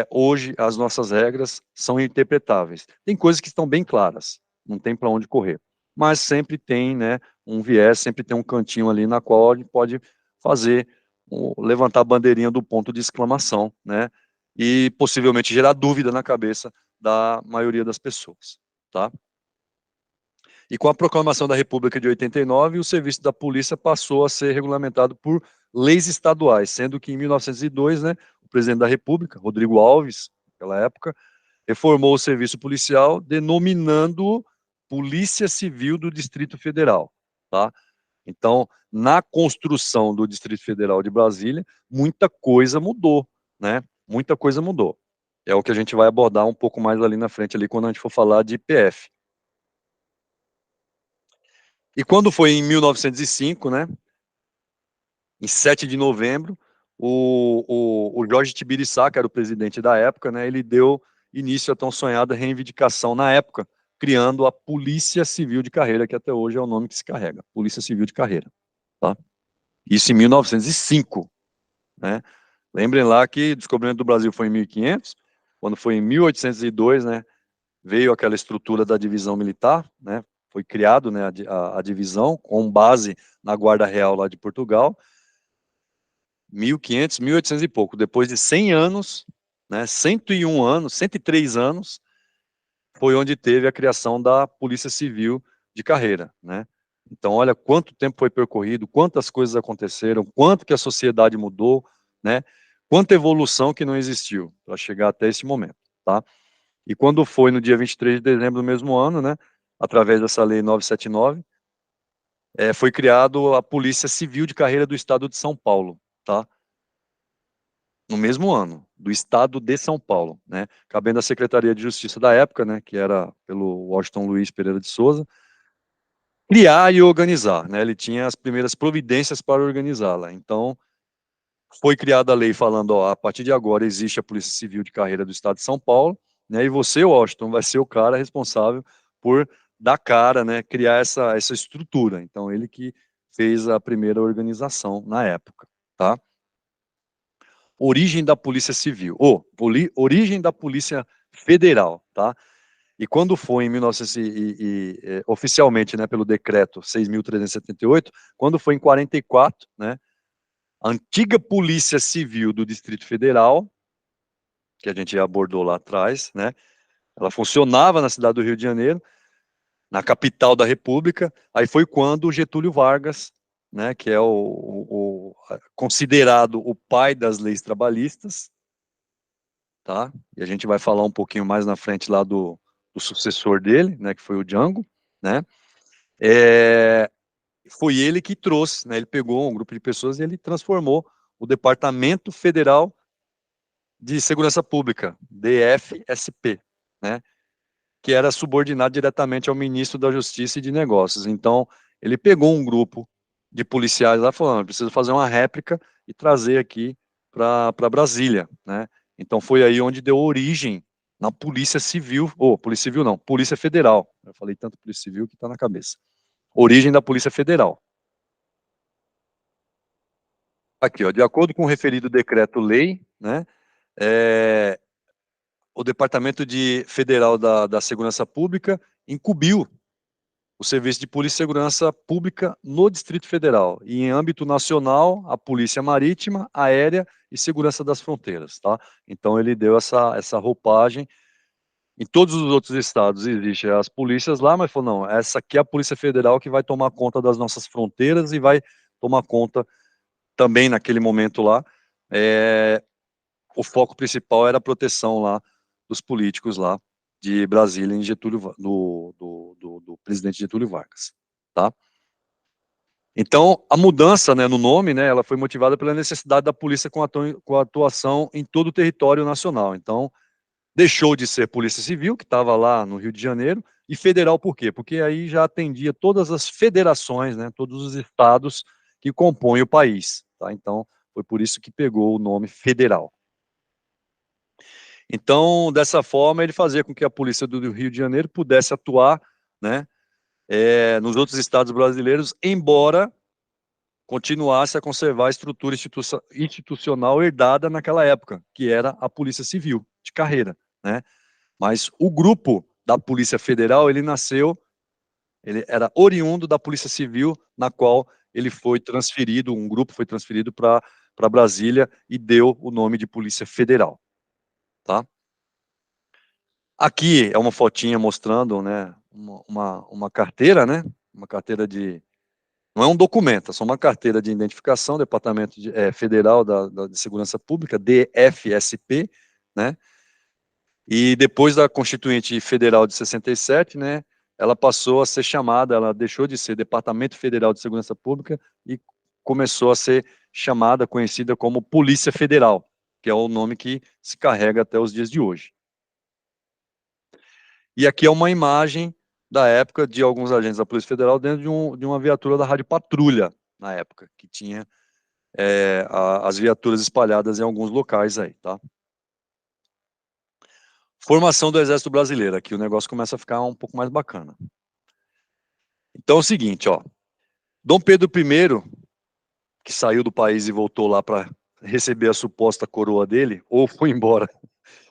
hoje as nossas regras são interpretáveis. Tem coisas que estão bem claras, não tem para onde correr, mas sempre tem, né, um viés, sempre tem um cantinho ali na qual ele pode fazer levantar a bandeirinha do ponto de exclamação, né? E possivelmente gerar dúvida na cabeça da maioria das pessoas, tá? E com a proclamação da República de 89, o serviço da polícia passou a ser regulamentado por leis estaduais, sendo que em 1902, né, o presidente da República, Rodrigo Alves, naquela época, reformou o serviço policial, denominando Polícia Civil do Distrito Federal, tá? Então, na construção do Distrito Federal de Brasília, muita coisa mudou, né? Muita coisa mudou. É o que a gente vai abordar um pouco mais ali na frente, ali quando a gente for falar de IPF. E quando foi em 1905, né, em 7 de novembro, o Jorge Tibiriçá, que era o presidente da época, né, ele deu início à tão sonhada reivindicação na época, criando a Polícia Civil de Carreira, que até hoje é o nome que se carrega, Polícia Civil de Carreira. Tá? Isso em 1905. Né? Lembrem lá que o descobrimento do Brasil foi em 1500, quando foi em 1802, né, veio aquela estrutura da divisão militar, né, foi criado, né, a divisão com base na Guarda Real lá de Portugal, 1500, 1800 e pouco, depois de 100 anos, né, 101 anos, 103 anos, foi onde teve a criação da Polícia Civil de Carreira, né? Então, olha quanto tempo foi percorrido, quantas coisas aconteceram, quanto que a sociedade mudou, né? Quanta evolução que não existiu para chegar até esse momento, tá? E quando foi no dia 23 de dezembro do mesmo ano, né, através dessa lei 979, foi criado a Polícia Civil de Carreira do Estado de São Paulo, tá? No mesmo ano, do Estado de São Paulo, né? Cabendo à Secretaria de Justiça da época, né, que era pelo Washington Luiz Pereira de Souza, criar e organizar, né? Ele tinha as primeiras providências para organizá-la. Então, foi criada a lei falando, ó, a partir de agora existe a Polícia Civil de Carreira do Estado de São Paulo, né? E você, Washington, vai ser o cara responsável por dar cara, né? Criar essa estrutura. Então, ele que fez a primeira organização na época, tá? Origem da Polícia Civil, origem da Polícia Federal, tá? E quando foi em 1900 oficialmente, né, pelo decreto 6.378, quando foi em 44, né, a antiga Polícia Civil do Distrito Federal, que a gente já abordou lá atrás, né, ela funcionava na cidade do Rio de Janeiro, na capital da República, aí foi quando Getúlio Vargas, né, que é considerado o pai das leis trabalhistas, tá? E a gente vai falar um pouquinho mais na frente lá do sucessor dele, né, que foi o Django, né? Foi ele que trouxe, né? Ele pegou um grupo de pessoas e ele transformou o Departamento Federal de Segurança Pública, DFSP, né? Que era subordinado diretamente ao ministro da Justiça e de Negócios. Então, ele pegou um grupo de policiais lá falando, precisa fazer uma réplica e trazer aqui para Brasília, né? Então, foi aí onde deu origem na Polícia Civil, ou Polícia Civil não, Polícia Federal. Eu falei tanto Polícia Civil que está na cabeça. Origem da Polícia Federal. Aqui, ó, de acordo com o referido decreto-lei, né, é, o Departamento Federal da Segurança Pública incumbiu o Serviço de Polícia e Segurança Pública no Distrito Federal e em âmbito nacional, a Polícia Marítima, Aérea e Segurança das Fronteiras, tá? Então ele deu essa roupagem Em todos os outros estados existem as polícias lá, mas falou, não, essa aqui é a Polícia Federal que vai tomar conta das nossas fronteiras e vai tomar conta também naquele momento lá, o foco principal era a proteção lá dos políticos lá de Brasília, em Getúlio, do presidente Getúlio Vargas, tá? Então, a mudança, né, no nome, né, ela foi motivada pela necessidade da polícia com atuação em todo o território nacional. Então, deixou de ser Polícia Civil, que estava lá no Rio de Janeiro, e federal por quê? Porque aí já atendia todas as federações, né, todos os estados que compõem o país, tá? Então, foi por isso que pegou o nome federal. Então, dessa forma, ele fazia com que a polícia do Rio de Janeiro pudesse atuar, né, nos outros estados brasileiros, embora continuasse a conservar a estrutura institucional herdada naquela época, que era a Polícia Civil, de carreira, né? Mas o grupo da Polícia Federal, ele era oriundo da Polícia Civil, na qual ele foi transferido, um grupo foi transferido para Brasília e deu o nome de Polícia Federal, tá? Aqui é uma fotinha mostrando, né, uma carteira, né, uma carteira de, não é um documento, é só uma carteira de identificação, Departamento Federal de Segurança Pública, DFSP, né, e depois da Constituinte Federal de 67, né, ela passou a ser chamada, ela deixou de ser Departamento Federal de Segurança Pública e começou a ser chamada, conhecida como Polícia Federal, que é o nome que se carrega até os dias de hoje. E aqui é uma imagem da época de alguns agentes da Polícia Federal dentro de uma viatura da Rádio Patrulha, na época, que tinha as viaturas espalhadas em alguns locais aí, tá? Formação do Exército Brasileiro, aqui o negócio começa a ficar um pouco mais bacana. Então é o seguinte, ó, Dom Pedro I, que saiu do país e voltou lá para receber a suposta coroa dele, ou foi embora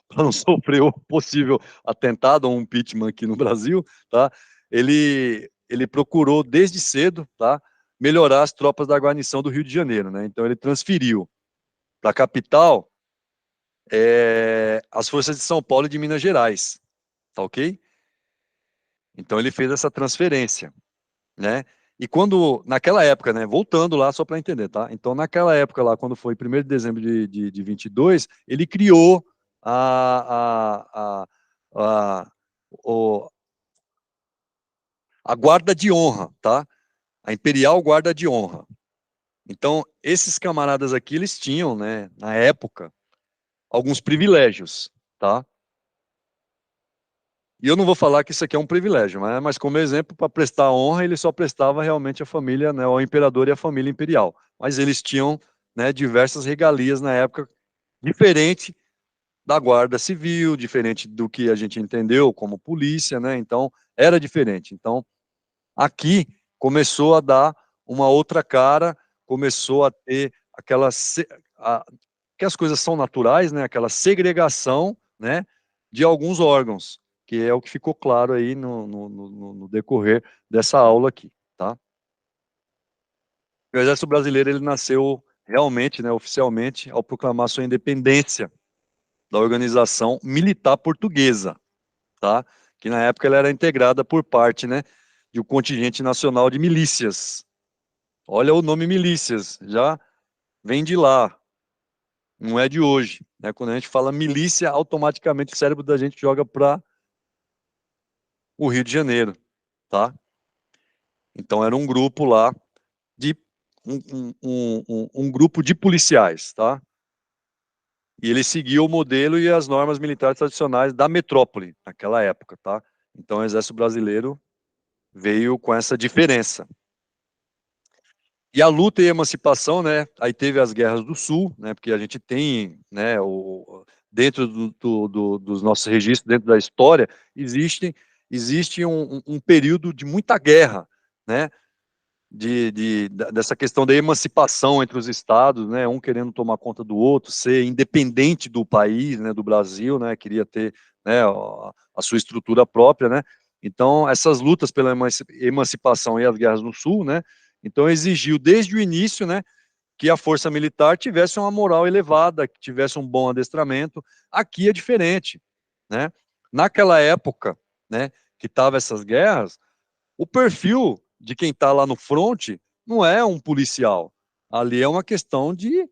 para não sofrer o possível atentado ou um impeachment aqui no Brasil, tá? Ele procurou desde cedo, tá, melhorar as tropas da guarnição do Rio de Janeiro, né? Então ele transferiu para a capital as forças de São Paulo e de Minas Gerais, tá ok? Então ele fez essa transferência, né? E quando, naquela época, né, voltando lá só para entender, tá? Então, naquela época lá, quando foi 1º de dezembro de 22, ele criou a, a, a, o, a Guarda de Honra, tá? A Imperial Guarda de Honra. Então, esses camaradas aqui, eles tinham, né, na época, alguns privilégios, tá? E eu não vou falar que isso aqui é um privilégio, mas como exemplo, para prestar honra, ele só prestava realmente a família, né, ao imperador e a família imperial. Mas eles tinham, né, diversas regalias na época, diferente da Guarda Civil, diferente do que a gente entendeu como polícia, né? Então, era diferente. Então, aqui começou a dar uma outra cara, começou a ter aquela que as coisas são naturais, né? Aquela segregação, né, de alguns órgãos, que é o que ficou claro aí no decorrer dessa aula aqui, tá? O Exército Brasileiro, ele nasceu realmente, né, oficialmente, ao proclamar sua independência da organização militar portuguesa, tá? Que na época ela era integrada por parte, né, de um contingente nacional de milícias. Olha o nome milícias, já vem de lá, não é de hoje, né? Quando a gente fala milícia, automaticamente o cérebro da gente joga para o Rio de Janeiro, tá? Então era um grupo lá de um grupo de policiais, tá? E ele seguia o modelo e as normas militares tradicionais da metrópole naquela época, tá? Então o Exército Brasileiro veio com essa diferença. E a luta e a emancipação, né? Aí teve as guerras do Sul, né? Porque a gente tem, né? Dentro dos nossos registros, dentro da história, existe um período de muita guerra, né? Dessa questão da emancipação entre os estados, né? Um querendo tomar conta do outro, ser independente do país, né? Do Brasil, né? Queria ter, né? A sua estrutura própria, né? Então essas lutas pela emancipação e as guerras no Sul, né? Então exigiu desde o início, né? Que a força militar tivesse uma moral elevada, que tivesse um bom adestramento. Aqui é diferente, né? naquela época, né, que tava essas guerras, o perfil de quem está lá no front não é um policial. Ali é uma questão de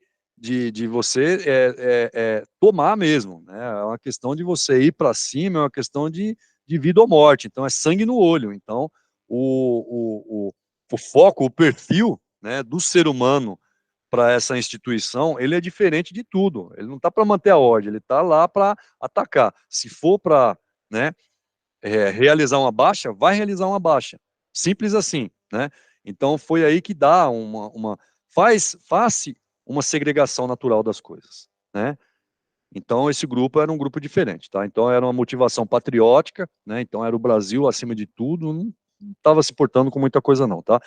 você tomar mesmo, né? É uma questão de você ir para cima, é uma questão de vida ou morte. Então, é sangue no olho. Então, o foco, o perfil, né, do ser humano para essa instituição, ele é diferente de tudo. Ele não está para manter a ordem, ele está lá para atacar. Se for para, né, realizar uma baixa, vai realizar uma baixa. Simples assim, né? Então foi aí que dá faz uma segregação natural das coisas, né? Então esse grupo era um grupo diferente, tá? Então era uma motivação patriótica, né? Então era o Brasil acima de tudo, não estava se portando com muita coisa não, tá?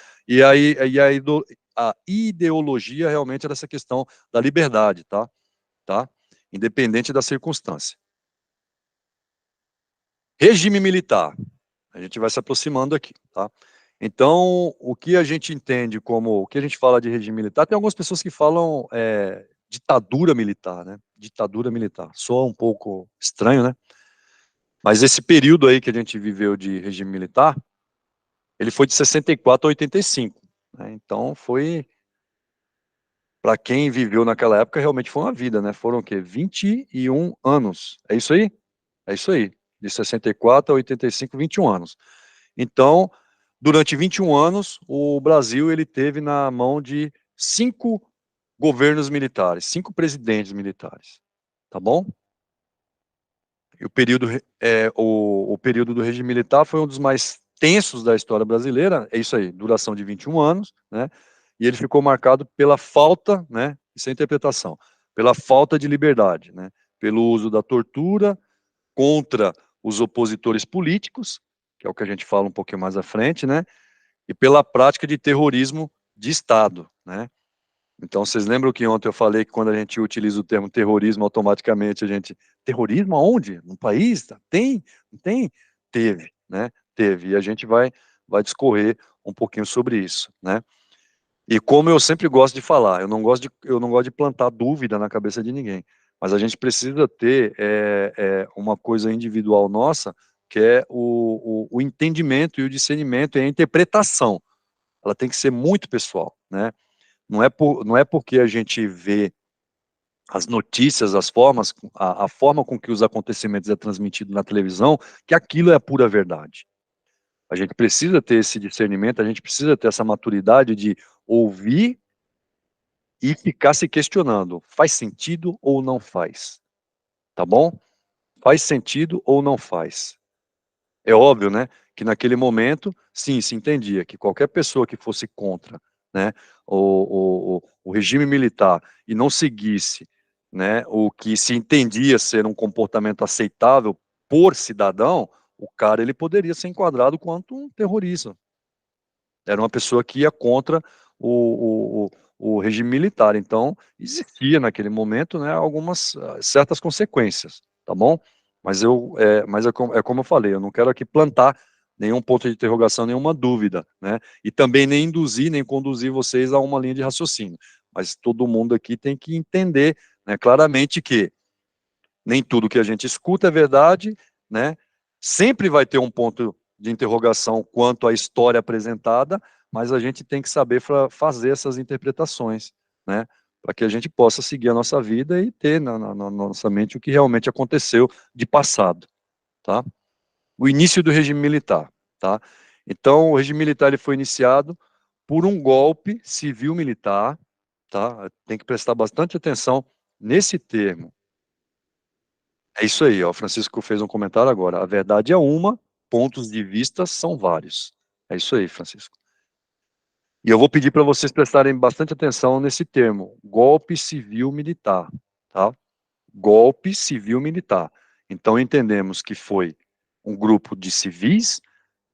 A ideologia realmente era essa questão da liberdade, tá? Independente da circunstância. Regime militar. A gente vai se aproximando aqui, tá? Então, o que a gente entende como, o que a gente fala de regime militar, tem algumas pessoas que falam ditadura militar, né? Ditadura militar. Soa um pouco estranho, né? Mas esse período aí que a gente viveu de regime militar, ele foi de 64 a 85, né? Então, foi, para quem viveu naquela época, realmente foi uma vida, né? Foram o quê? 21 anos. É isso aí? É isso aí. De 64 a 85, 21 anos. Então, durante 21 anos, o Brasil ele teve na mão de 5 governos militares, 5 presidentes militares, tá bom? E o período do regime militar foi um dos mais tensos da história brasileira, é isso aí, duração de 21 anos, né? E ele ficou marcado pela falta, né? Isso é a interpretação, pela falta de liberdade, né? Pelo uso da tortura contra os opositores políticos, que é o que a gente fala um pouquinho mais à frente, né? E pela prática de terrorismo de Estado, né? Então, vocês lembram que ontem eu falei que quando a gente utiliza o termo terrorismo, automaticamente a gente... Terrorismo aonde? No país? Tem? Não tem? Teve, né? Teve. E a gente vai discorrer um pouquinho sobre isso, né? E como eu sempre gosto de falar, eu não gosto de plantar dúvida na cabeça de ninguém, mas a gente precisa ter uma coisa individual nossa, que é o entendimento e o discernimento e a interpretação. Ela tem que ser muito pessoal, né? Não é porque a gente vê as notícias, a forma com que os acontecimentos é transmitido na televisão, que aquilo é a pura verdade. A gente precisa ter esse discernimento, a gente precisa ter essa maturidade de ouvir e ficar se questionando, faz sentido ou não faz? Tá bom? Faz sentido ou não faz? É óbvio, né, que naquele momento, sim, se entendia que qualquer pessoa que fosse contra, né, o regime militar e não seguisse, né, o que se entendia ser um comportamento aceitável por cidadão, o cara ele poderia ser enquadrado quanto um terrorista. Era uma pessoa que ia contra o regime militar. Então, existia naquele momento, né, algumas certas consequências, tá bom? É como eu falei, eu não quero aqui plantar nenhum ponto de interrogação, nenhuma dúvida, né? E também nem induzir, nem conduzir vocês a uma linha de raciocínio. Mas todo mundo aqui tem que entender, né, claramente que nem tudo que a gente escuta é verdade, né? Sempre vai ter um ponto de interrogação quanto à história apresentada, mas a gente tem que saber fazer essas interpretações, né? Para que a gente possa seguir a nossa vida e ter na nossa mente o que realmente aconteceu de passado, tá? O início do regime militar, tá? Então, o regime militar ele foi iniciado por um golpe civil-militar, tá? Tem que prestar bastante atenção nesse termo. É isso aí, ó. O Francisco fez um comentário agora. A verdade é uma, pontos de vista são vários. É isso aí, Francisco. E eu vou pedir para vocês prestarem bastante atenção nesse termo, golpe civil militar, tá? Golpe civil militar. Então entendemos que foi um grupo de civis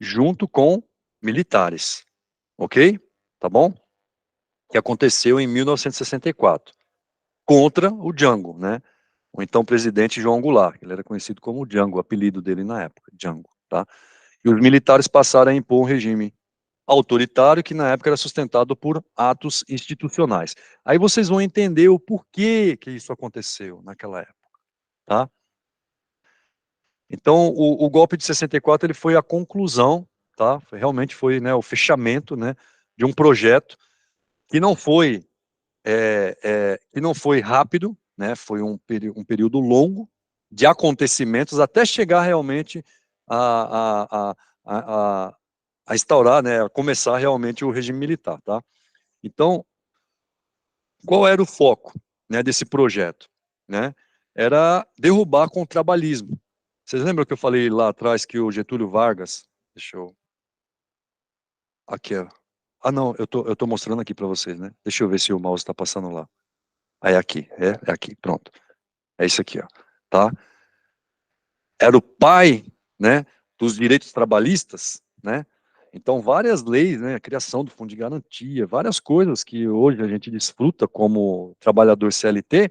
junto com militares, ok? Tá bom? Que aconteceu em 1964, contra o Jango, né? O então presidente João Goulart, ele era conhecido como Jango, o apelido dele na época, Jango, tá? E os militares passaram a impor um regime autoritário que na época era sustentado por atos institucionais. Aí vocês vão entender o porquê que isso aconteceu naquela época, tá? Então, o golpe de 64 ele foi a conclusão, tá? Realmente foi, né, o fechamento, né, de um projeto que não foi que não foi rápido, né? Foi um período longo de acontecimentos até chegar realmente a, a, a, a, a instaurar, né? A começar realmente o regime militar, tá? Então, qual era o foco, né, desse projeto, né? Era derrubar com o trabalhismo. Vocês lembram que eu falei lá atrás que o Getúlio Vargas, deixa eu, aqui, ó. Ah, não, eu tô mostrando aqui para vocês, né? Deixa eu ver se o mouse está passando lá. Aí aqui, é aqui, pronto. É isso aqui, ó, tá? Era o pai, né, dos direitos trabalhistas, né? Então, várias leis, né, a criação do fundo de garantia, várias coisas que hoje a gente desfruta como trabalhador CLT,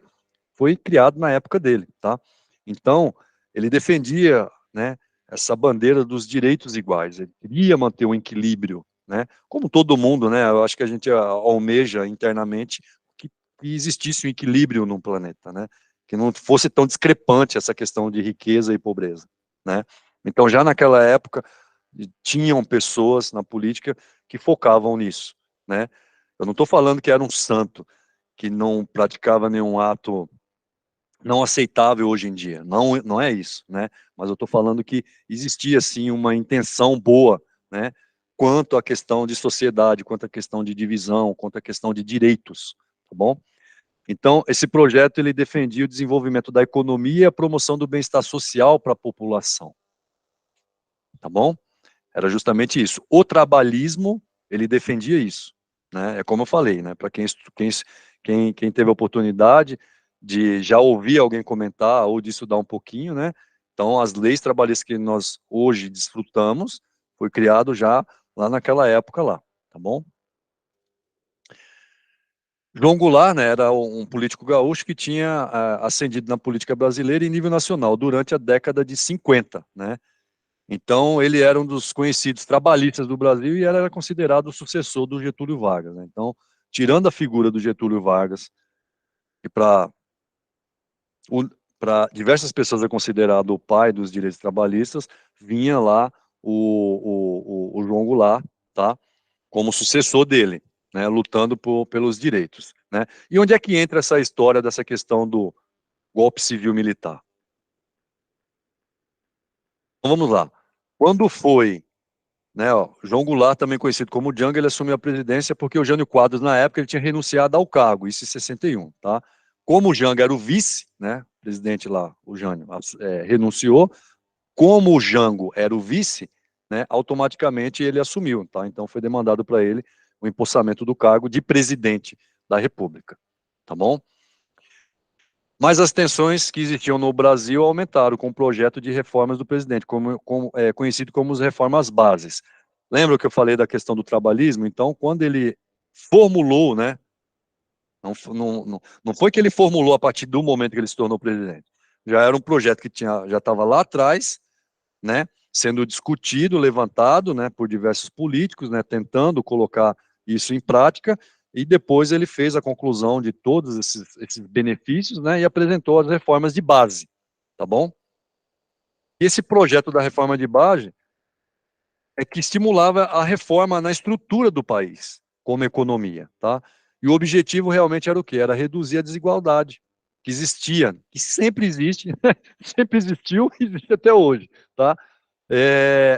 foi criado na época dele, tá? Então, ele defendia, né, essa bandeira dos direitos iguais, ele queria manter um equilíbrio, né? Como todo mundo, né? Eu acho que a gente almeja internamente que existisse um equilíbrio no planeta, né? Que não fosse tão discrepante essa questão de riqueza e pobreza, né? Então, já naquela época, tinham pessoas na política que focavam nisso, né? Eu não estou falando que era um santo, que não praticava nenhum ato não aceitável hoje em dia. Não, não é isso, né? Mas eu estou falando que existia sim uma intenção boa, né? Quanto à questão de sociedade, quanto à questão de divisão, quanto à questão de direitos, tá bom? Então, esse projeto ele defendia o desenvolvimento da economia e a promoção do bem-estar social para a população, tá bom? Era justamente isso. O trabalhismo, ele defendia isso, né? É como eu falei, né? Para quem teve a oportunidade de já ouvir alguém comentar ou de estudar um pouquinho, né? Então, as leis trabalhistas que nós hoje desfrutamos foi criado já lá naquela época lá, tá bom? João Goulart, né, era um político gaúcho que tinha ascendido na política brasileira em nível nacional durante a década de 50, né? Então, ele era um dos conhecidos trabalhistas do Brasil e era considerado o sucessor do Getúlio Vargas, né? Então, tirando a figura do Getúlio Vargas, que para diversas pessoas é considerado o pai dos direitos trabalhistas, vinha lá o João Goulart, tá? Como sucessor dele, né? Lutando pelos direitos, né? E onde é que entra essa história dessa questão do golpe civil militar? Então, vamos lá. Quando foi, né, ó, João Goulart, também conhecido como Django, ele assumiu a presidência porque o Jânio Quadros, na época, ele tinha renunciado ao cargo, isso em 61, tá? Como o Jango era o vice, né, presidente lá, o Jânio, renunciou, como o Jango era o vice, né, automaticamente ele assumiu, tá? Então foi demandado para ele o empossamento do cargo de presidente da República, tá bom? Mas as tensões que existiam no Brasil aumentaram com o projeto de reformas do presidente, conhecido como as reformas bases. Lembra que eu falei da questão do trabalhismo? Então, quando ele formulou, né, não foi que ele formulou a partir do momento que ele se tornou presidente. Já era um projeto que já estava lá atrás, né, sendo discutido, levantado, né, por diversos políticos, né, tentando colocar isso em prática, e depois ele fez a conclusão de todos esses benefícios, né, e apresentou as reformas de base, tá bom? E esse projeto da reforma de base é que estimulava a reforma na estrutura do país, como economia, tá? E o objetivo realmente era o quê? Era reduzir a desigualdade que existia, que sempre existe, sempre existiu e existe até hoje, tá?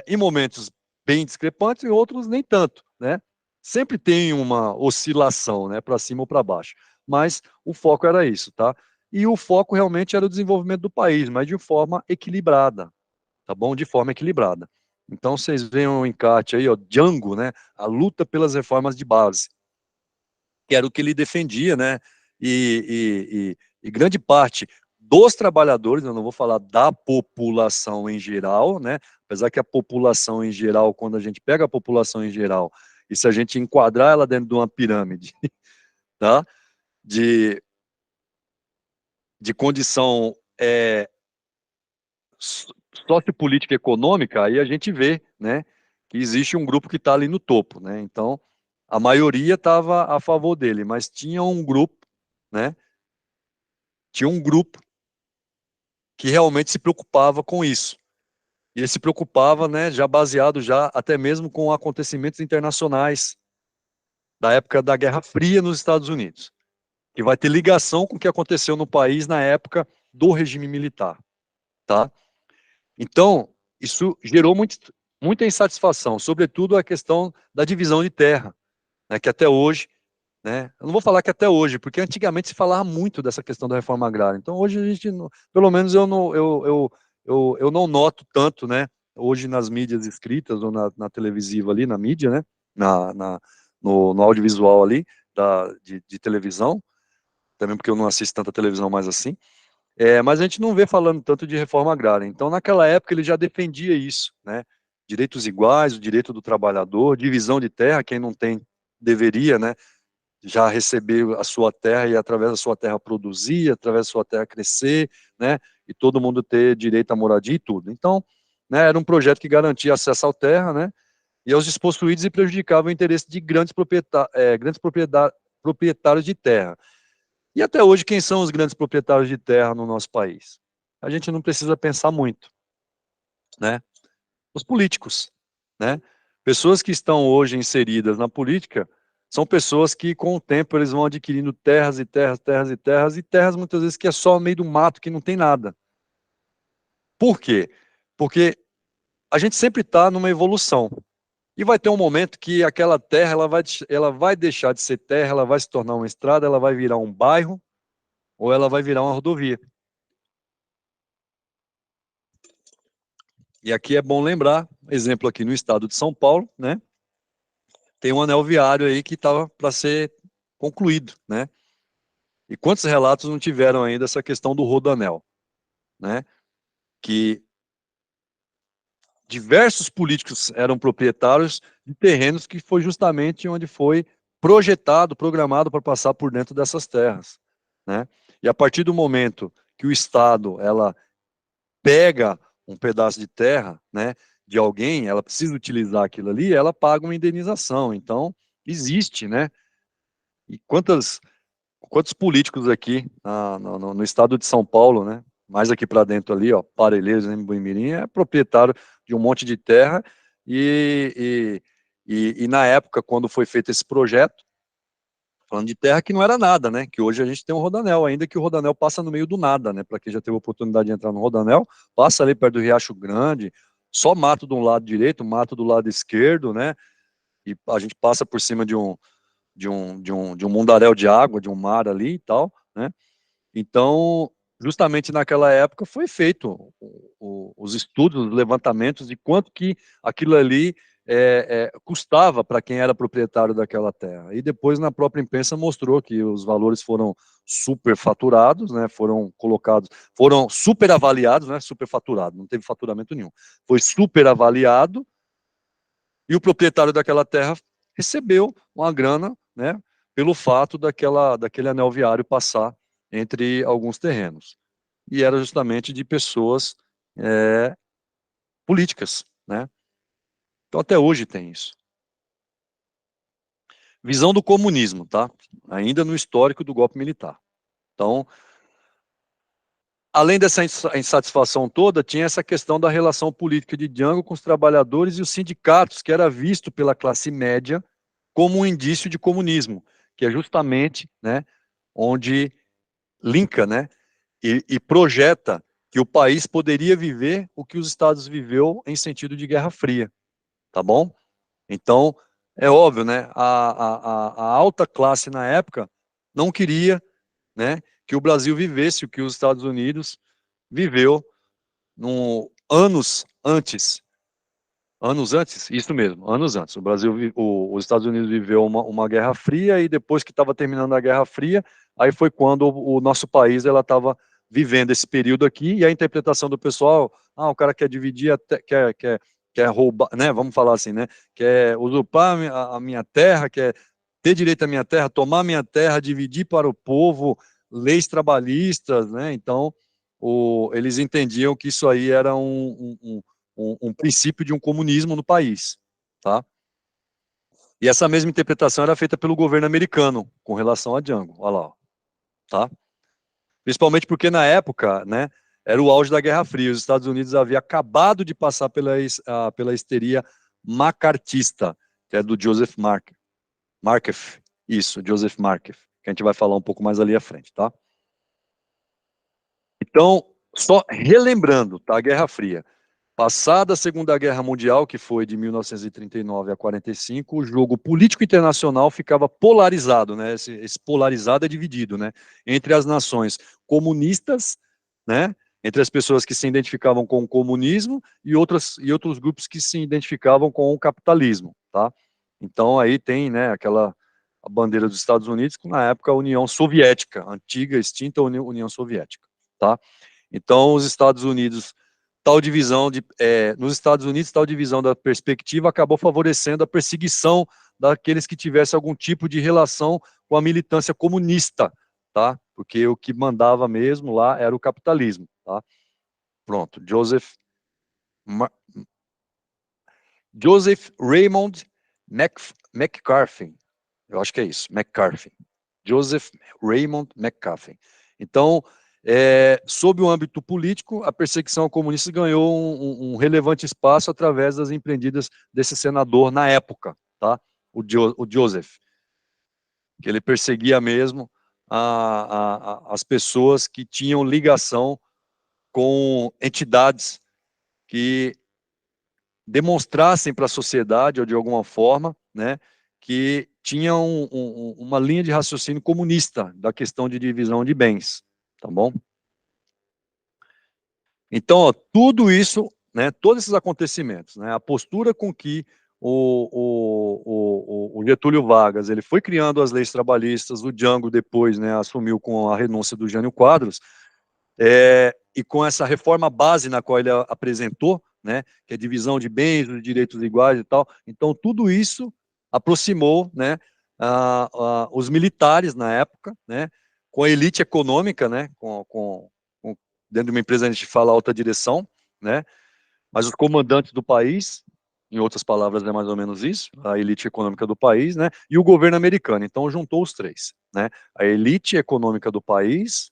Em momentos bem discrepantes e outros nem tanto, né? Sempre tem uma oscilação, né, para cima ou para baixo. Mas o foco era isso, tá? E o foco realmente era o desenvolvimento do país, mas de forma equilibrada, tá bom? De forma equilibrada. Então vocês veem o encarte aí, ó, Django, né? A luta pelas reformas de base, que era o que ele defendia, né? E grande parte dos trabalhadores, eu não vou falar da população em geral, né? Apesar que a população em geral, quando a gente pega a população em geral, e se a gente enquadrar ela dentro de uma pirâmide, tá? De, de condição sociopolítica e econômica, aí a gente vê, né? Que existe um grupo que está ali no topo, né? Então, a maioria estava a favor dele, mas tinha um grupo, né? Tinha um grupo que realmente se preocupava com isso, E ele se preocupava, né, já baseado já até mesmo com acontecimentos internacionais da época da Guerra Fria nos Estados Unidos, que vai ter ligação com o que aconteceu no país na época do regime militar, tá? Então, isso gerou muita insatisfação, sobretudo a questão da divisão de terra, né, que até hoje, né, eu não vou falar que até hoje, porque antigamente se falava muito dessa questão da reforma agrária. Então, hoje a gente, pelo menos eu não noto tanto, né, hoje nas mídias escritas ou na televisiva ali, na mídia, né, no audiovisual ali, de televisão, também porque eu não assisto tanta televisão mais assim, mas a gente não vê falando tanto de reforma agrária. Então, naquela época, ele já defendia isso, né? Direitos iguais, o direito do trabalhador, divisão de terra, quem não tem deveria, né? Já receber a sua terra e através da sua terra produzir, através da sua terra crescer, né? E todo mundo ter direito à moradia e tudo. Então, né? Era um projeto que garantia acesso à terra, né? E aos despossuídos e prejudicava o interesse de proprietários de terra. E até hoje, quem são os grandes proprietários de terra no nosso país? A gente não precisa pensar muito, né? Os políticos, né? Pessoas que estão hoje inseridas na política são pessoas que, com o tempo, eles vão adquirindo terras e terras, terras e terras, e terras muitas vezes que é só meio do mato, que não tem nada. Por quê? Porque a gente sempre está numa evolução. E vai ter um momento que aquela terra ela vai deixar de ser terra, ela vai se tornar uma estrada, ela vai virar um bairro, ou ela vai virar uma rodovia. E aqui é bom lembrar, exemplo aqui no estado de São Paulo, né? Tem um anel viário aí que estava para ser concluído, né? E quantos relatos não tiveram ainda essa questão do rodoanel, né? Que diversos políticos eram proprietários de terrenos que foi justamente onde foi projetado, programado para passar por dentro dessas terras, né? E a partir do momento que o Estado ela pega um pedaço de terra, né, de alguém, ela precisa utilizar aquilo ali, ela paga uma indenização. Então, existe, né? E quantos políticos aqui no estado de São Paulo, né? Mais aqui para dentro ali, ó, Parelheiros, em Boimirim, é proprietário de um monte de terra e na época, quando foi feito esse projeto, falando de terra que não era nada, né? Que hoje a gente tem um rodanel, ainda que o rodanel passa no meio do nada, né? Para quem já teve a oportunidade de entrar no rodanel, passa ali perto do Riacho Grande, só mato do lado direito, mato do lado esquerdo, né? E a gente passa por cima de um mundaréu de água, de um mar ali e tal, né? Então, justamente naquela época foi feito os estudos, os levantamentos de quanto que aquilo ali custava para quem era proprietário daquela terra. E depois na própria imprensa mostrou que os valores foram superfaturados, né? Foram colocados, foram superavaliados, né? Superfaturado, não teve faturamento nenhum. Foi superavaliado e o proprietário daquela terra recebeu uma grana, né? Pelo fato daquele anel viário passar entre alguns terrenos. E era justamente de pessoas é, políticas, né? Então até hoje tem isso. Visão do comunismo, tá? Ainda no histórico do golpe militar. Então, além dessa insatisfação toda, tinha essa questão da relação política de Django com os trabalhadores e os sindicatos, que era visto pela classe média como um indício de comunismo, que é justamente, né, onde linka, né, e projeta que o país poderia viver o que os Estados viveu em sentido de Guerra Fria, tá bom? Então, é óbvio, né, a alta classe na época não queria, né, que o Brasil vivesse o que os Estados Unidos viveu anos antes, isso mesmo, anos antes. O Brasil, os Estados Unidos viveu uma Guerra Fria e depois que estava terminando a Guerra Fria, aí foi quando o nosso país ela estava vivendo esse período aqui e a interpretação do pessoal, o cara quer dividir, quer roubar, né? Vamos falar assim, né? Quer usurpar a minha terra, quer ter direito à minha terra, tomar minha terra, dividir para o povo, leis trabalhistas, né? Então, eles entendiam que isso aí era um princípio de um comunismo no país, tá? E essa mesma interpretação era feita pelo governo americano com relação a Django, olha lá, tá? Principalmente porque na época, né, era o auge da Guerra Fria. Os Estados Unidos haviam acabado de passar pela histeria macartista, que é do Joseph Markef. Isso, Joseph Markef, que a gente vai falar um pouco mais ali à frente, tá? Então, só relembrando, tá? A Guerra Fria. Passada a Segunda Guerra Mundial, que foi de 1939 a 45, o jogo político internacional ficava polarizado, né? Esse polarizado é dividido, né? Entre as nações comunistas, né? Entre as pessoas que se identificavam com o comunismo e outros grupos que se identificavam com o capitalismo, tá? Então aí tem, né? A bandeira dos Estados Unidos, que na época a União Soviética, a antiga, extinta União Soviética, tá? Então os Estados Unidos nos Estados Unidos, tal divisão da perspectiva acabou favorecendo a perseguição daqueles que tivessem algum tipo de relação com a militância comunista, tá? Porque o que mandava mesmo lá era o capitalismo, tá? Pronto, Joseph Raymond McCarthy, eu acho que é isso, McCarthy. Joseph Raymond McCarthy. Então, sob o âmbito político, a perseguição comunista ganhou um relevante espaço através das empreendidas desse senador na época, tá? O Joseph, que ele perseguia mesmo as pessoas que tinham ligação com entidades que demonstrassem para a sociedade, ou de alguma forma, né, que tinham uma linha de raciocínio comunista da questão de divisão de bens, tá bom? Então, ó, tudo isso, né, todos esses acontecimentos, né, a postura com que o Getúlio Vargas ele foi criando as leis trabalhistas, o Django depois, né, assumiu com a renúncia do Jânio Quadros, e com essa reforma base na qual ele apresentou, né, que é a divisão de bens, de direitos iguais e tal, então tudo isso aproximou, né, os militares na época, né, com a elite econômica, né, dentro de uma empresa a gente fala alta direção, né, mas os comandantes do país, em outras palavras é mais ou menos isso, a elite econômica do país, né, e o governo americano, então juntou os três, né, a elite econômica do país,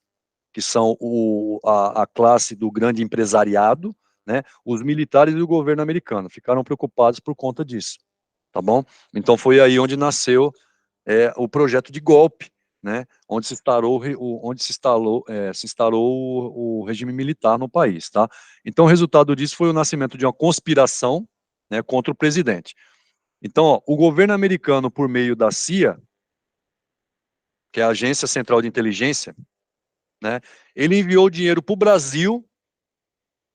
que são a classe do grande empresariado, né, os militares e o governo americano, ficaram preocupados por conta disso, tá bom? Então foi aí onde nasceu o projeto de golpe, né, onde se instalou o regime militar no país, tá? Então o resultado disso foi o nascimento de uma conspiração, né, contra o presidente. Então, ó, o governo americano, por meio da CIA, que é a Agência Central de Inteligência, né, ele enviou dinheiro para o Brasil,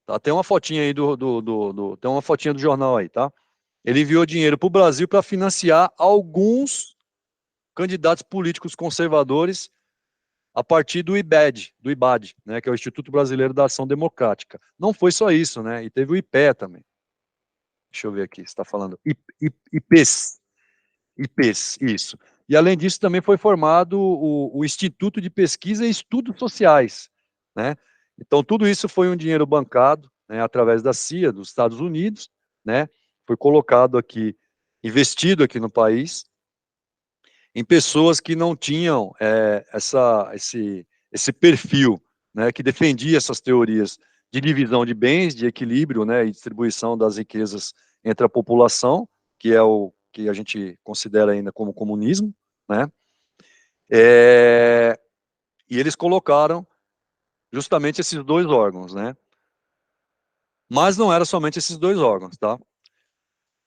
tá? Tem uma fotinha aí tem uma fotinha do jornal aí, tá? Ele enviou dinheiro para o Brasil para financiar alguns candidatos políticos conservadores a partir do IBAD, né, que é o Instituto Brasileiro da Ação Democrática. Não foi só isso, né? E teve o IPE também. Deixa eu ver aqui, você está falando IPES, isso. E além disso, também foi formado o Instituto de Pesquisa e Estudos Sociais, né? Então, tudo isso foi um dinheiro bancado, né, através da CIA, dos Estados Unidos, né? Foi colocado aqui, investido aqui no país, em pessoas que não tinham esse perfil, né, que defendia essas teorias de divisão de bens, de equilíbrio, né, e distribuição das riquezas entre a população, que é o que a gente considera ainda como comunismo, né, e eles colocaram justamente esses dois órgãos, né, mas não era somente esses dois órgãos, tá?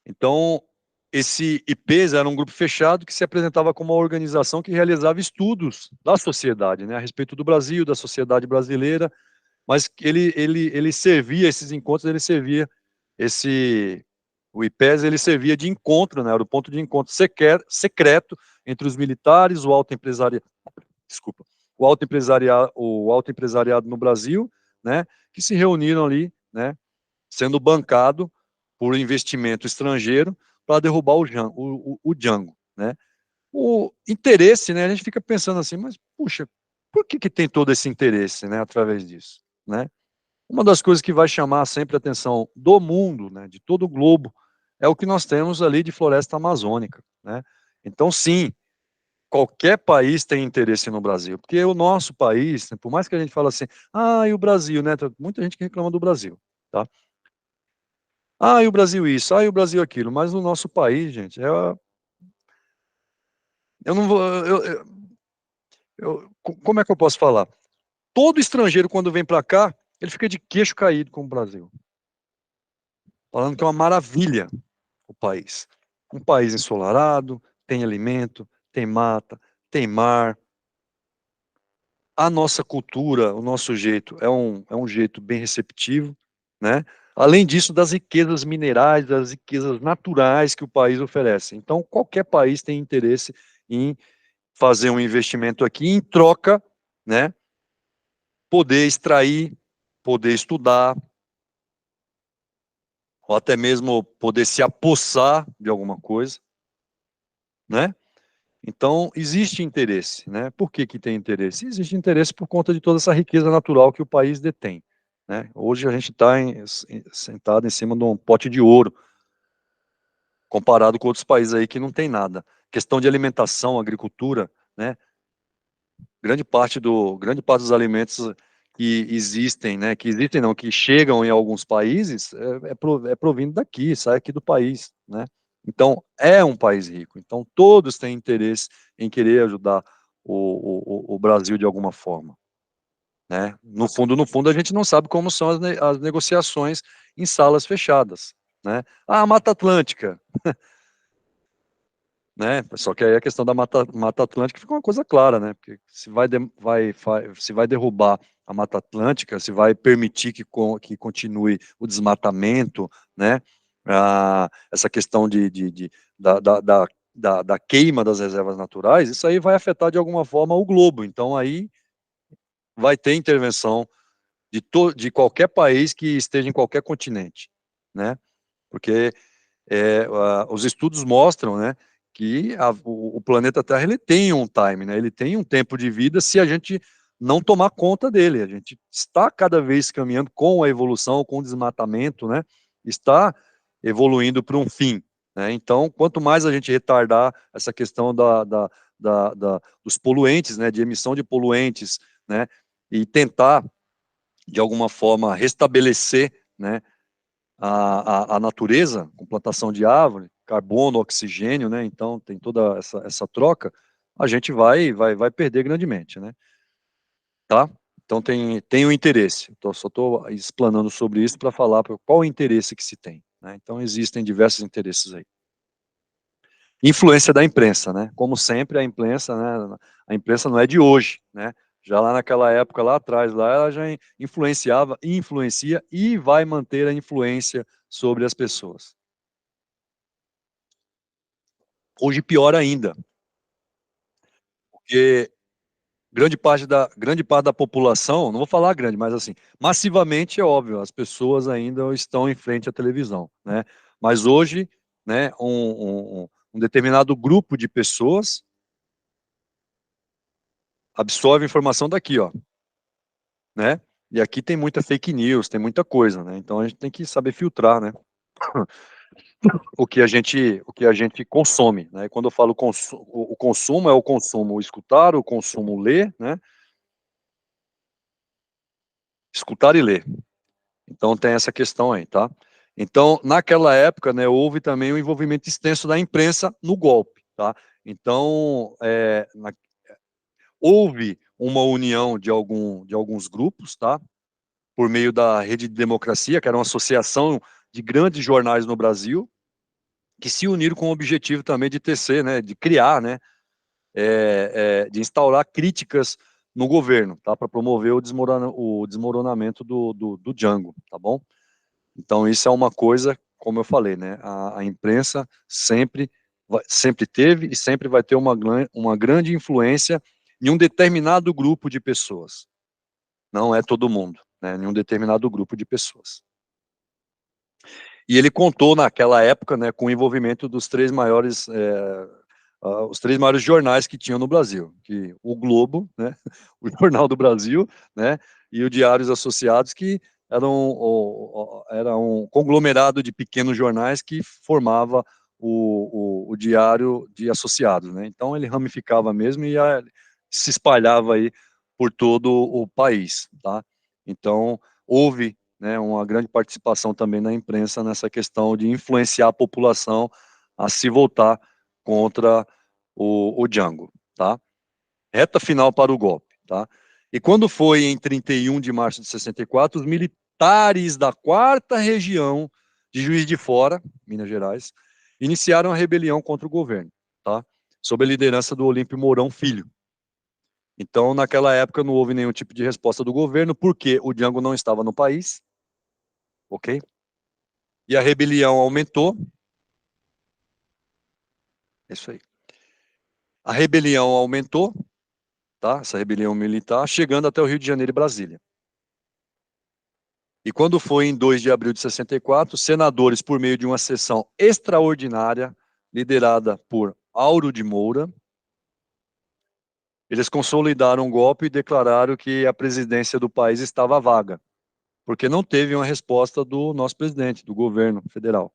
Então, esse IPES era um grupo fechado que se apresentava como uma organização que realizava estudos da sociedade, né, a respeito do Brasil, da sociedade brasileira, mas ele servia, esses encontros, o IPES, ele servia de encontro, né, era o ponto de encontro secreto entre os militares, desculpa, o alto empresariado no Brasil, né, que se reuniram ali, né, sendo bancado por investimento estrangeiro para derrubar o Django, né? O interesse, né? A gente fica pensando assim, mas puxa, por que tem todo esse interesse, né? Através disso, né? Uma das coisas que vai chamar sempre a atenção do mundo, né? De todo o globo, é o que nós temos ali de floresta amazônica, né? Então, sim, qualquer país tem interesse no Brasil, porque o nosso país, por mais que a gente fale assim, e o Brasil, né? Muita gente que reclama do Brasil, tá? E o Brasil isso, e o Brasil aquilo, mas no nosso país, gente, eu não vou, como é que eu posso falar? Todo estrangeiro, quando vem para cá, ele fica de queixo caído com o Brasil, falando que é uma maravilha o país. Um país ensolarado, tem alimento, tem mata, tem mar. A nossa cultura, o nosso jeito é um jeito bem receptivo, né? Além disso, das riquezas minerais, das riquezas naturais que o país oferece. Então, qualquer país tem interesse em fazer um investimento aqui, em troca, né? Poder extrair, poder estudar, ou até mesmo poder se apossar de alguma coisa, né? Então, existe interesse, né? Por que que tem interesse? Existe interesse por conta de toda essa riqueza natural que o país detém, né? Hoje a gente está sentado em cima de um pote de ouro, comparado com outros países aí que não tem nada. Questão de alimentação, agricultura, né? Grande parte dos alimentos que existem, né? Que existem não, que chegam em alguns países, é provindo daqui, sai aqui do país, né? Então, é um país rico. Então, todos têm interesse em querer ajudar o Brasil de alguma forma, né? No fundo, a gente não sabe como são as negociações em salas fechadas, né? Mata Atlântica, né? Só que aí a questão da Mata Atlântica fica uma coisa clara, né? Porque se vai derrubar a Mata Atlântica, se vai permitir que continue o desmatamento, né? Essa questão da queima das reservas naturais, isso aí vai afetar de alguma forma o globo. Então aí vai ter intervenção de qualquer país que esteja em qualquer continente, né? Porque os estudos mostram, né, que o planeta Terra ele tem um time, né, ele tem um tempo de vida se a gente não tomar conta dele. A gente está cada vez caminhando com a evolução, com o desmatamento, né, está evoluindo para um fim, né. Então, quanto mais a gente retardar essa questão dos poluentes, né, de emissão de poluentes, né, e tentar de alguma forma restabelecer, né, a natureza, com plantação de árvore, carbono, oxigênio, né? Então tem toda essa troca, a gente vai perder grandemente, né? Tá? Então tem o interesse. Só estou explanando sobre isso para falar qual o interesse que se tem, né? Então existem diversos interesses aí. Influência da imprensa, né? Como sempre, a imprensa não é de hoje, né? Já lá naquela época, lá atrás, lá ela já influenciava, influencia e vai manter a influência sobre as pessoas. Hoje pior ainda, porque grande parte da população, não vou falar grande, mas assim, massivamente é óbvio, as pessoas ainda estão em frente à televisão, né? Mas hoje, né, um determinado grupo de pessoas absorve informação daqui, ó, né? E aqui tem muita fake news, tem muita coisa, né? Então a gente tem que saber filtrar, né? O que a gente consome, né? Quando eu falo o consumo é o consumo escutar, o consumo ler, né? Escutar e ler. Então tem essa questão aí, tá? Então, naquela época, né, houve também o envolvimento extenso da imprensa no golpe, tá? Então, houve uma união de alguns grupos, tá? Por meio da Rede de Democracia, que era uma associação de grandes jornais no Brasil, que se uniram com o objetivo também de tecer, né, de criar, né, de instaurar críticas no governo, tá? Para promover o desmoronamento do Django, tá bom? Então, isso é uma coisa, como eu falei, né? A imprensa sempre teve e sempre vai ter uma grande influência em um determinado grupo de pessoas. Não é todo mundo, né? Em um determinado grupo de pessoas. E ele contou naquela época, né, com o envolvimento dos os três maiores jornais que tinham no Brasil, que o Globo, né, o Jornal do Brasil, né, e o Diários Associados, que era um conglomerado de pequenos jornais que formava o diário de associados, né? Então ele ramificava mesmo e se espalhava aí por todo o país, tá? Então houve, né, uma grande participação também na imprensa nessa questão de influenciar a população a se voltar contra o Django, tá? Reta final para o golpe, tá? E quando foi em 31 de março de 64, os militares da 4ª Região de Juiz de Fora, Minas Gerais, iniciaram a rebelião contra o governo, tá? Sob a liderança do Olímpio Mourão Filho. Então, naquela época, não houve nenhum tipo de resposta do governo, porque o Django não estava no país, ok? E a rebelião aumentou. É isso aí. A rebelião aumentou, tá? Essa rebelião militar, chegando até o Rio de Janeiro e Brasília. E quando foi em 2 de abril de 64, senadores, por meio de uma sessão extraordinária, liderada por Auro de Moura, eles consolidaram o golpe e declararam que a presidência do país estava vaga, porque não teve uma resposta do nosso presidente, do governo federal,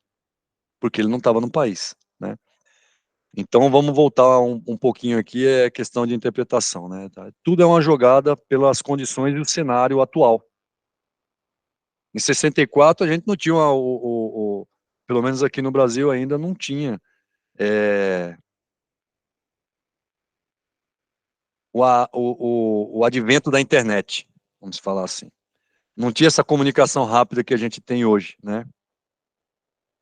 porque ele não estava no país, né? Então vamos voltar um pouquinho aqui, é questão de interpretação, né? Tudo é uma jogada pelas condições e o cenário atual. Em 64 a gente não tinha pelo menos aqui no Brasil ainda não tinha o advento da internet, vamos falar assim. Não tinha essa comunicação rápida que a gente tem hoje, né?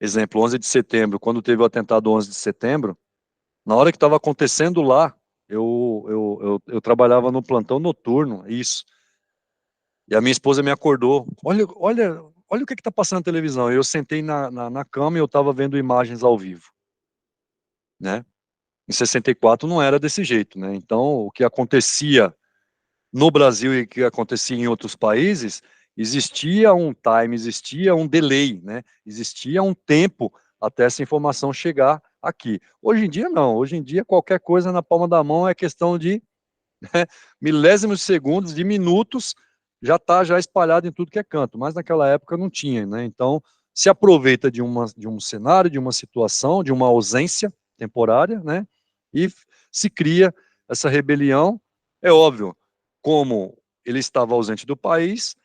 Exemplo, 11 de setembro, quando teve o atentado 11 de setembro, na hora que estava acontecendo lá, eu trabalhava no plantão noturno, isso. E a minha esposa me acordou. Olha o que está passando na televisão. Eu sentei na cama e eu estava vendo imagens ao vivo, né? Em 64 não era desse jeito, né? Então, o que acontecia no Brasil e o que acontecia em outros países, existia um time, existia um delay, né? Existia um tempo até essa informação chegar aqui. Hoje em dia, não. Hoje em dia, qualquer coisa na palma da mão é questão de, né, milésimos de segundos, de minutos, já está já espalhado em tudo que é canto. Mas naquela época não tinha, né? Então, se aproveita de um cenário, de uma situação, de uma ausência temporária, né? E se cria essa rebelião. É óbvio, como ele estava ausente do país,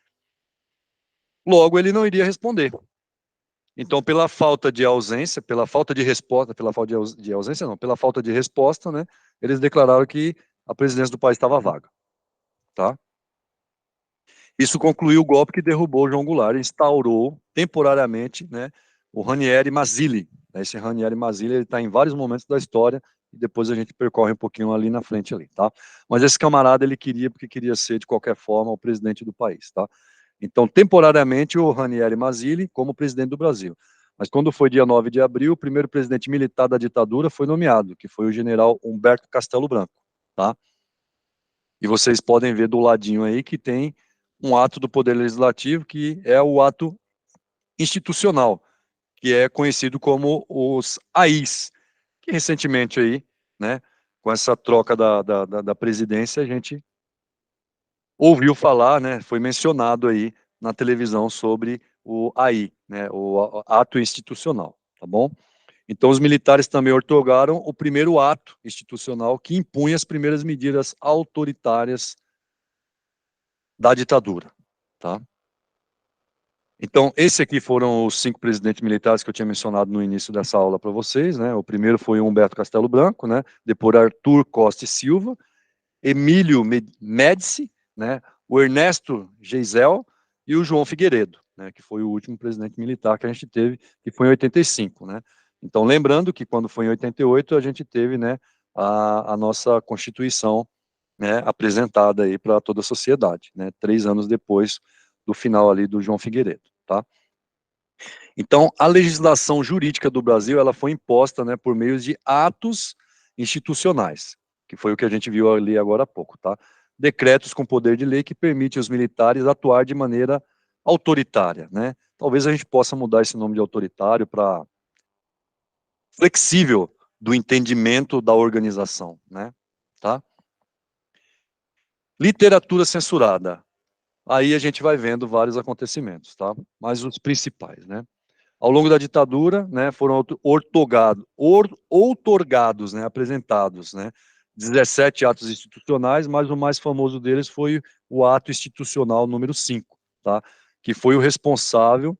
logo ele não iria responder. Então, pela falta de ausência, pela falta de resposta, pela falta de ausência não, pela falta de resposta, né, eles declararam que a presidência do país estava vaga, tá? Isso concluiu o golpe que derrubou o João Goulart e instaurou temporariamente, né, o Ranieri Mazzilli. Esse Ranieri Mazzilli está em vários momentos da história e depois a gente percorre um pouquinho ali na frente ali, tá? Mas esse camarada ele queria porque queria ser de qualquer forma o presidente do país, tá? Então, temporariamente o Ranieri Mazzilli como presidente do Brasil. Mas quando foi dia 9 de abril, o primeiro presidente militar da ditadura foi nomeado, que foi o general Humberto Castelo Branco, tá? E vocês podem ver do ladinho aí que tem um ato do Poder Legislativo, que é o ato institucional, que é conhecido como os AIs, que recentemente aí, né, com essa troca da presidência, a gente ouviu falar, né, foi mencionado aí na televisão sobre o AI, né, o ato institucional, tá bom? Então, os militares também outorgaram o primeiro ato institucional que impunha as primeiras medidas autoritárias da ditadura, tá? Então, esse aqui foram os 5 presidentes militares que eu tinha mencionado no início dessa aula para vocês, né? O primeiro foi o Humberto Castelo Branco, né? Depois Arthur Costa e Silva, Emílio Médici, né? O Ernesto Geisel e o João Figueiredo, né? Que foi o último presidente militar que a gente teve, que foi em 85, né? Então, lembrando que quando foi em 88, a gente teve, né, a nossa Constituição, né, apresentada aí para toda a sociedade, né? 3 anos depois do final ali do João Figueiredo, tá? Então, a legislação jurídica do Brasil, ela foi imposta, né, por meio de atos institucionais, que foi o que a gente viu ali agora há pouco, tá? Decretos com poder de lei que permitem aos militares atuar de maneira autoritária, né? Talvez a gente possa mudar esse nome de autoritário para flexível do entendimento da organização, né? Tá? Literatura censurada. Aí a gente vai vendo vários acontecimentos, tá? Mas os principais, né? Ao longo da ditadura, né, foram outorgados, né, apresentados, né, 17 atos institucionais, mas o mais famoso deles foi o ato institucional número 5, tá? Que foi o responsável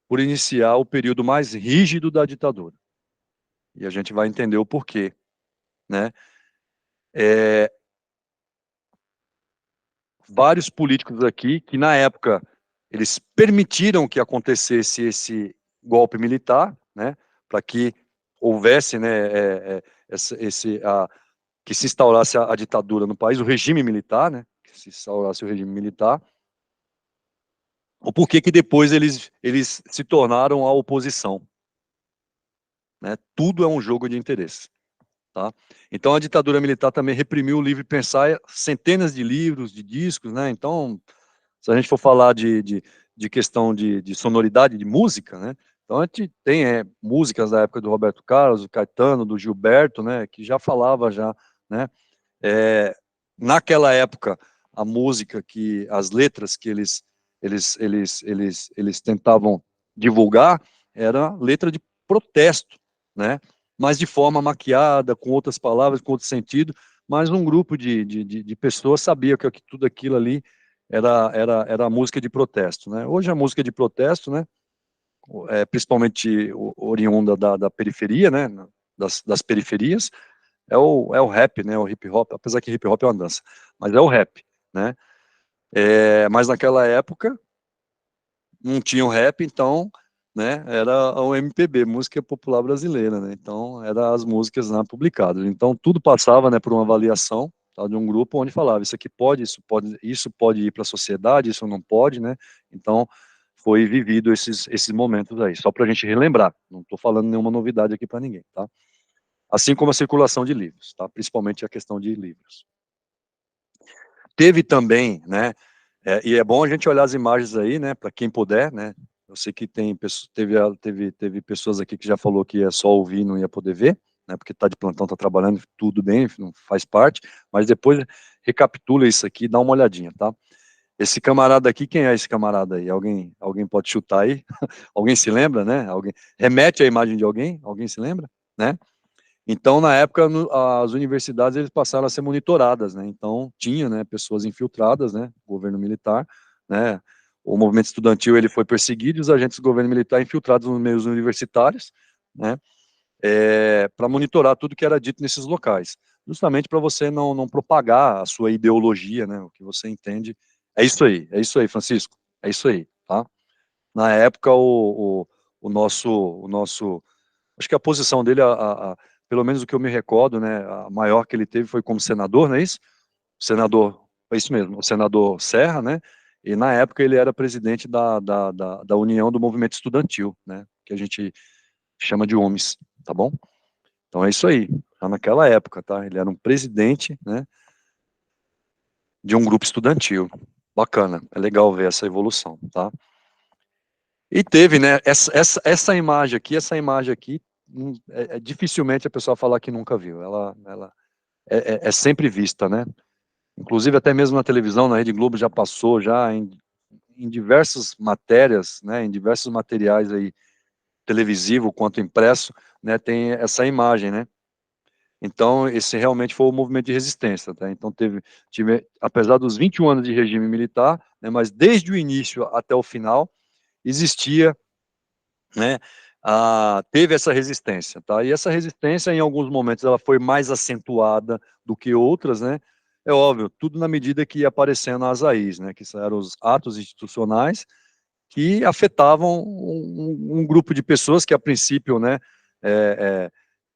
por iniciar o período mais rígido da ditadura. E a gente vai entender o porquê, né? Vários políticos aqui que, na época, eles permitiram que acontecesse esse golpe militar, né? Para que houvesse, né, que se instaurasse a ditadura no país, o regime militar, né? Que se instaurasse o regime militar. O porquê que depois eles se tornaram a oposição, né? Tudo é um jogo de interesse. Tá? Então a ditadura militar também reprimiu o livre pensar, centenas de livros, de discos, né? Então, se a gente for falar de questão de sonoridade, de música, né? Então a gente tem músicas da época do Roberto Carlos, do Caetano, do Gilberto, né? Que já falava já, né? É, naquela época, a música que, as letras que eles tentavam divulgar era letra de protesto, né? Mas de forma maquiada, com outras palavras, com outro sentido, mas um grupo de pessoas sabia que tudo aquilo ali era música de protesto, né? Hoje a música de protesto, né? Principalmente oriunda da periferia, né? Das periferias, é o rap, né? O hip hop, apesar que hip hop é uma dança, mas é o rap, né? Mas naquela época não tinha o rap, então, né? Era o MPB, música popular brasileira, né? Então, eram as músicas, né, publicadas. Então, tudo passava, né, por uma avaliação, tá, de um grupo onde falava isso aqui pode, isso pode ir para a sociedade, isso não pode, né? Então, foi vivido esses momentos aí, só para a gente relembrar. Não estou falando nenhuma novidade aqui para ninguém, tá? Assim como a circulação de livros, tá? Principalmente a questão de livros. Teve também, né? E é bom a gente olhar as imagens aí, né? Para quem puder, né? Eu sei que teve pessoas aqui que já falou que é só ouvir, não ia poder ver, né? Porque está de plantão, está trabalhando, tudo bem, não faz parte. Mas depois recapitula isso aqui, dá uma olhadinha, tá? Esse camarada aqui, quem é esse camarada aí? Alguém pode chutar aí? Alguém se lembra, né? Alguém remete à imagem de alguém? Alguém se lembra, né? Então, na época, as universidades eles passaram a ser monitoradas, né? Então, tinha, né, pessoas infiltradas, né, governo militar, né? O movimento estudantil ele foi perseguido e os agentes do governo militar infiltrados nos meios universitários, né? Para monitorar tudo que era dito nesses locais, justamente para você não propagar a sua ideologia, né? O que você entende. É isso aí, Francisco, é isso aí, tá? Na época, o nosso acho que a posição dele, pelo menos o que eu me recordo, né, a maior que ele teve foi como senador, não é isso? Senador, é isso mesmo, o senador Serra, né? E na época ele era presidente da União do Movimento Estudantil, né? Que a gente chama de UMES, tá bom? Então é isso aí, tá naquela época, tá? Ele era um presidente, né? De um grupo estudantil. Bacana, é legal ver essa evolução, tá? E teve, né? Essa imagem aqui, dificilmente a pessoa falar que nunca viu. Ela é sempre vista, né? Inclusive até mesmo na televisão, na Rede Globo já passou já em diversas matérias, né? Em diversos materiais aí televisivo quanto impresso, né? Tem essa imagem, né? Então esse realmente foi o movimento de resistência, tá? Então apesar dos 21 anos de regime militar, né? Mas desde o início até o final existia, né, teve essa resistência, tá? E essa resistência, em alguns momentos, ela foi mais acentuada do que outras, né? É óbvio, tudo na medida que ia aparecendo as AIs, né? Que eram os atos institucionais que afetavam um grupo de pessoas que, a princípio, né, é,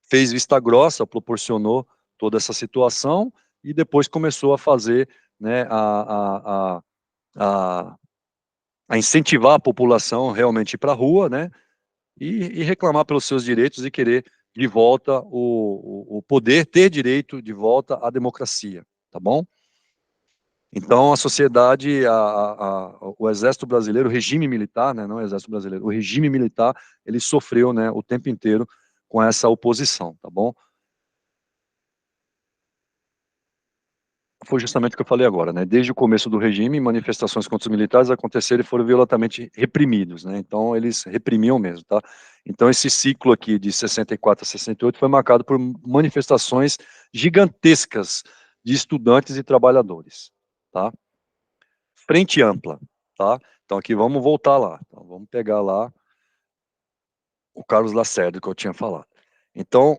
fez vista grossa, proporcionou toda essa situação e depois começou a fazer, né, a, a incentivar a população realmente ir para a rua, né? E reclamar pelos seus direitos e querer de volta o poder, ter direito de volta à democracia, tá bom? Então, a sociedade, o exército brasileiro, o regime militar, né, não o exército brasileiro, o regime militar, ele sofreu, né, o tempo inteiro com essa oposição, tá bom? foi justamente o que eu falei agora, né? Desde o começo do regime, manifestações contra os militares aconteceram e foram violentamente reprimidos, né? Então, eles reprimiam mesmo, tá? Então, esse ciclo aqui de 64 a 68 foi marcado por manifestações gigantescas de estudantes e trabalhadores, tá? Frente ampla, tá? Então, aqui vamos voltar lá. Então, vamos pegar lá o Carlos Lacerda, que eu tinha falado. Então,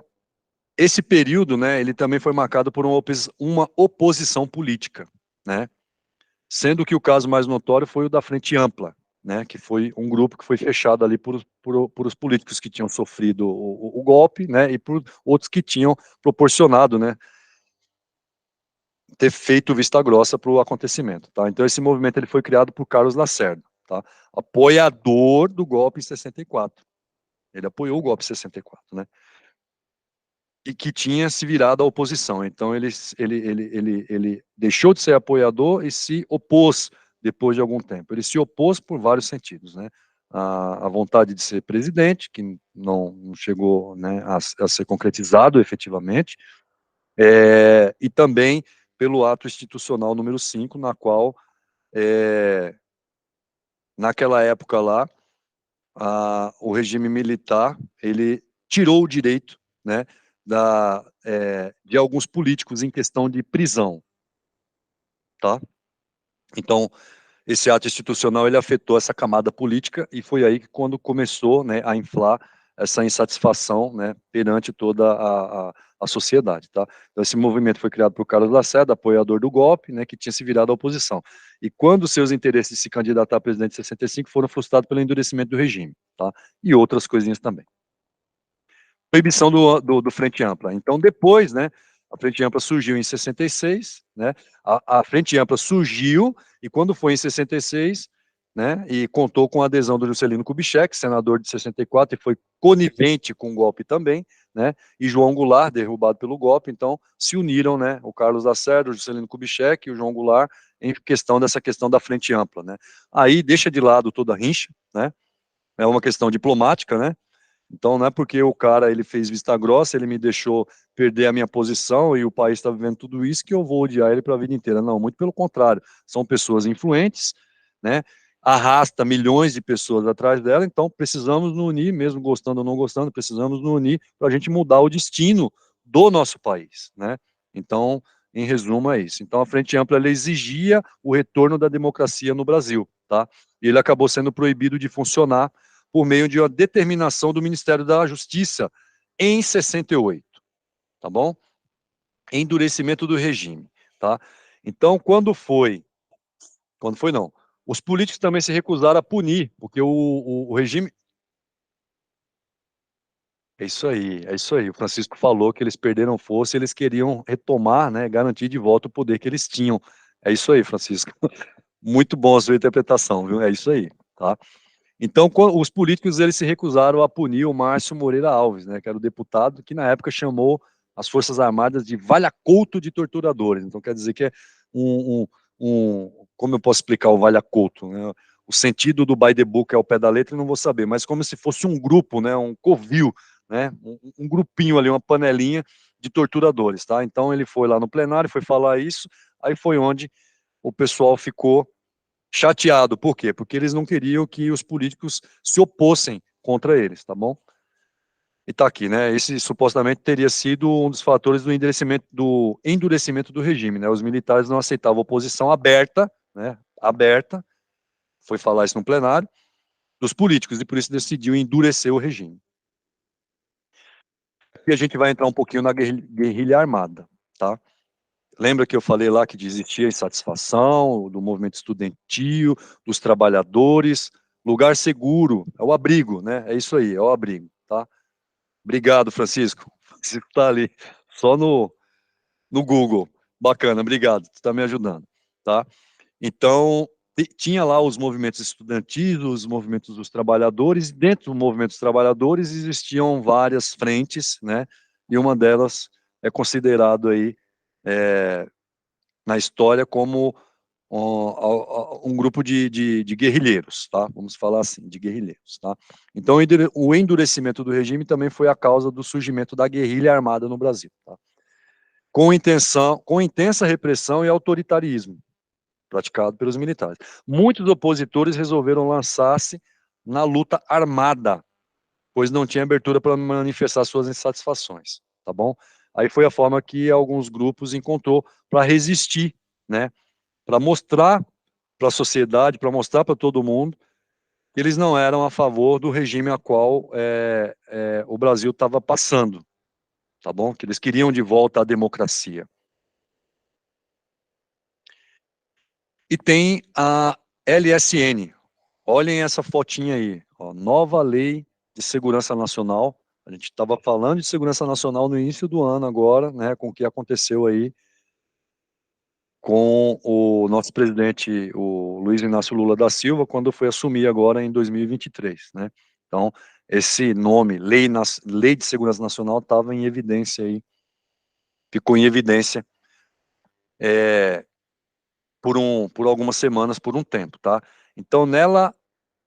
esse período, né, ele também foi marcado por uma oposição política, né? Sendo que o caso mais notório foi o da Frente Ampla, né, que foi um grupo que foi fechado ali por os políticos que tinham sofrido o golpe, né, e por outros que tinham proporcionado, né, ter feito vista grossa para o acontecimento, tá? Então esse movimento ele foi criado por Carlos Lacerda, tá? Apoiador do golpe em 64. Ele apoiou o golpe em 64, né? E que tinha se virado à oposição. Então ele deixou de ser apoiador e se opôs depois de algum tempo. Ele se opôs por vários sentidos, né? A vontade de ser presidente, que não chegou, né, a ser concretizado efetivamente, e também pelo ato institucional número 5, na qual, naquela época lá, o regime militar, ele tirou o direito, né, de alguns políticos em questão de prisão, tá? Então, esse ato institucional, ele afetou essa camada política e foi aí que quando começou, né, a inflar essa insatisfação, né, perante toda a sociedade, tá? Então, esse movimento foi criado por Carlos Lacerda, apoiador do golpe, né, que tinha se virado à oposição. E quando seus interesses de se candidatar a presidente em 65 foram frustrados pelo endurecimento do regime, tá? E outras coisinhas também. Proibição do Frente Ampla. Então, depois, né, a Frente Ampla surgiu em 66, né, a Frente Ampla surgiu, e quando foi em 66, né, e contou com a adesão do Juscelino Kubitschek, senador de 64, e foi conivente com o golpe também, né, e João Goulart, derrubado pelo golpe, então se uniram, né, o Carlos Lacerda, o Juscelino Kubitschek e o João Goulart, em dessa questão da Frente Ampla, né. Aí deixa de lado toda a rincha, né, é uma questão diplomática, né, então não é porque o cara ele fez vista grossa, ele me deixou perder a minha posição e o país está vivendo tudo isso que eu vou odiar ele para a vida inteira. Não, muito pelo contrário. São pessoas influentes, né? Arrasta milhões de pessoas atrás dela, então precisamos nos unir, mesmo gostando ou não gostando, precisamos nos unir para a gente mudar o destino do nosso país, né? Então, em resumo, é isso. Então, a Frente Ampla ela exigia o retorno da democracia no Brasil, tá? E ele acabou sendo proibido de funcionar por meio de uma determinação do Ministério da Justiça em 68, tá bom? Endurecimento do regime, tá? Então, quando foi não, os políticos também se recusaram a punir, porque o regime, é isso aí, o Francisco falou que eles perderam força e eles queriam retomar, né, garantir de volta o poder que eles tinham, é isso aí, Francisco, muito bom a sua interpretação, viu, é isso aí, tá? Então, os políticos eles se recusaram a punir o Márcio Moreira Alves, né, que era o deputado que na época chamou as Forças Armadas de valha-couto de torturadores. Então, quer dizer que é como eu posso explicar o valha-couto, né? O sentido do by the book é o pé da letra, eu não vou saber, mas como se fosse um grupo, né, um covil, né, um grupinho ali, uma panelinha de torturadores, tá? Então, ele foi lá no plenário, foi falar isso, aí foi onde o pessoal ficou chateado. Por quê? Porque eles não queriam que os políticos se opossem contra eles, tá bom? E tá aqui, né? Esse supostamente teria sido um dos fatores do endurecimento do regime, né? Os militares não aceitavam oposição aberta, né? Aberta, foi falar isso no plenário, dos políticos, e por isso decidiu endurecer o regime. E a gente vai entrar um pouquinho na guerrilha armada, tá? Lembra que eu falei lá que existia insatisfação do movimento estudantil, dos trabalhadores, lugar seguro, é o abrigo, né? É isso aí, é o abrigo, tá? Obrigado, Francisco. Francisco tá ali, só no Google. Bacana, obrigado, tu tá me ajudando, tá? Então, tinha lá os movimentos estudantis, os movimentos dos trabalhadores, e dentro do movimento dos trabalhadores existiam várias frentes, né? E uma delas é considerado aí, é, na história como um grupo de guerrilheiros, tá? Vamos falar assim, de guerrilheiros, tá? Então, o endurecimento do regime também foi a causa do surgimento da guerrilha armada no Brasil, tá? com intensa repressão e autoritarismo praticado pelos militares. Muitos opositores resolveram lançar-se na luta armada, pois não tinha abertura para manifestar suas insatisfações, tá bom? Aí foi a forma que alguns grupos encontrou para resistir, né? Para mostrar para a sociedade, para mostrar para todo mundo que eles não eram a favor do regime a qual o Brasil estava passando, tá bom? Que eles queriam de volta a democracia. E tem a LSN. Olhem essa fotinha aí, ó, nova lei de segurança nacional. A gente estava falando de segurança nacional no início do ano agora, né, com o que aconteceu aí com o nosso presidente, o Luiz Inácio Lula da Silva, quando foi assumir agora em 2023, né? Então, esse nome, Lei de Segurança Nacional, estava em evidência aí, ficou em evidência por algumas semanas, por um tempo, tá? Então, nela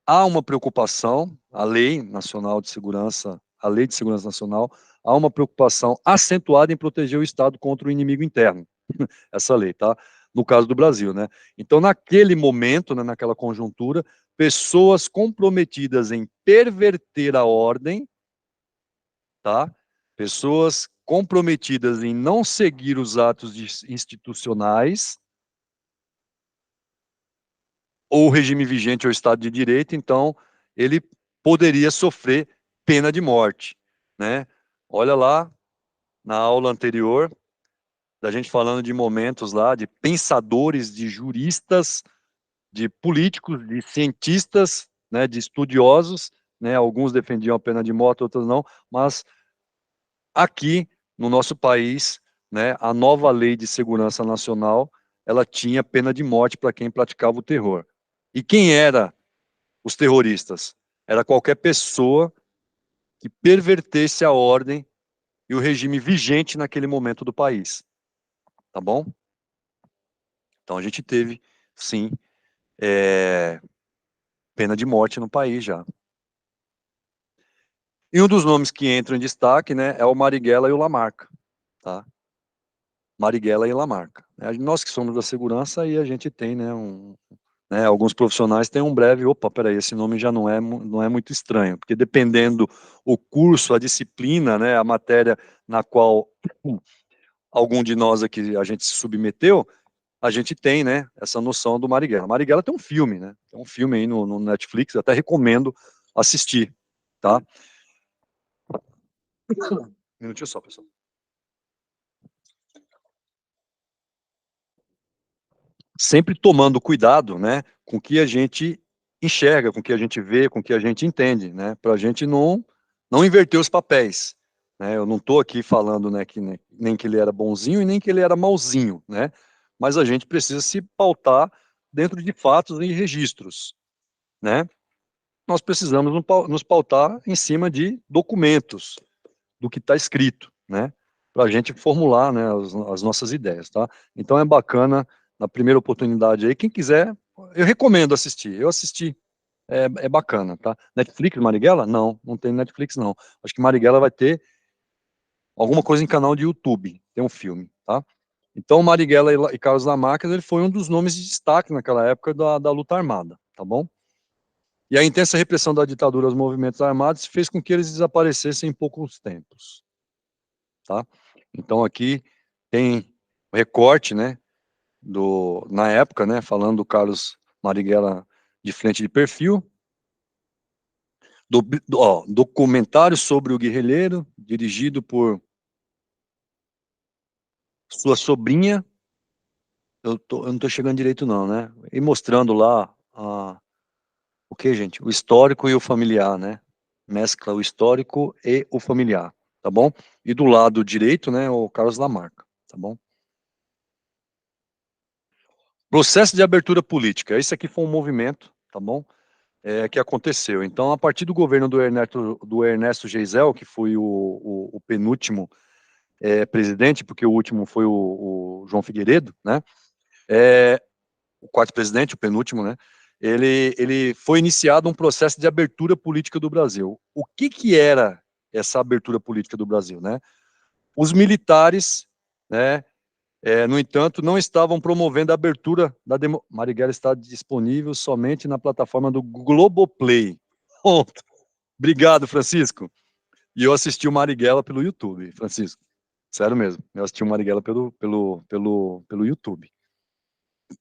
há uma preocupação, a Lei Nacional de Segurança, a Lei de Segurança Nacional, há uma preocupação acentuada em proteger o Estado contra o inimigo interno, essa lei, tá? No caso do Brasil, né? Então, naquele momento, né, naquela conjuntura, pessoas comprometidas em perverter a ordem, tá? Pessoas comprometidas em não seguir os atos institucionais, ou o regime vigente ou Estado de Direito, então ele poderia sofrer pena de morte, né? Olha lá, na aula anterior, da gente falando de momentos lá, de pensadores, de juristas, de políticos, de cientistas, né, de estudiosos, né, alguns defendiam a pena de morte, outros não, mas aqui no nosso país, né, a nova lei de segurança nacional, ela tinha pena de morte para quem praticava o terror. E quem era os terroristas? Era qualquer pessoa que pervertesse a ordem e o regime vigente naquele momento do país, tá bom? Então a gente teve, sim, pena de morte no país já. E um dos nomes que entram em destaque, né, é o Marighella e o Lamarca, tá? Marighella e Lamarca. Nós que somos da segurança e a gente tem, né, alguns profissionais têm um breve, opa, peraí, esse nome já não é muito estranho, porque dependendo o curso, a disciplina, né, a matéria na qual algum de nós aqui a gente se submeteu, a gente tem, né, essa noção do Marighella. Marighella tem um filme, né, tem um filme aí no Netflix, eu até recomendo assistir, tá? Um minutinho só, pessoal. Sempre tomando cuidado, né, com o que a gente enxerga, com o que a gente vê, com o que a gente entende, né, para a gente não inverter os papéis, né. Eu não estou aqui falando, né, que nem que ele era bonzinho e nem que ele era malzinho, né, mas a gente precisa se pautar dentro de fatos e registros, né. Nós precisamos nos pautar em cima de documentos, do que está escrito, né, para a gente formular, né, as nossas ideias, tá? Então é bacana, na primeira oportunidade aí, quem quiser, eu recomendo assistir, eu assisti, é bacana, tá? Netflix, Marighella? Não, não tem Netflix não, acho que Marighella vai ter alguma coisa em canal de YouTube, tem um filme, tá? Então Marighella e Carlos Lamarca, ele foi um dos nomes de destaque naquela época da luta armada, tá bom? E a intensa repressão da ditadura aos movimentos armados fez com que eles desaparecessem em poucos tempos, tá? Então aqui tem o recorte, né, na época, né, falando do Carlos Marighella de frente de perfil, documentário sobre o guerrilheiro, dirigido por sua sobrinha, eu não tô chegando direito não, né, e mostrando lá o que, gente? O histórico e o familiar, né, mescla o histórico e o familiar, tá bom? E do lado direito, né, o Carlos Lamarca, tá bom? Processo de abertura política. Esse aqui foi um movimento, tá bom? Que aconteceu. Então, a partir do governo do Ernesto Geisel, que foi o penúltimo presidente, porque o último foi o João Figueiredo, né? O quarto presidente, o penúltimo, né? Ele foi iniciado um processo de abertura política do Brasil. O que era essa abertura política do Brasil, né? Os militares né? No entanto, não estavam promovendo a abertura da Marighella está disponível somente na plataforma do Globoplay. Ponto. Obrigado, Francisco. E eu assisti o Marighella pelo YouTube, Francisco. Sério mesmo. Eu assisti o Marighella pelo YouTube.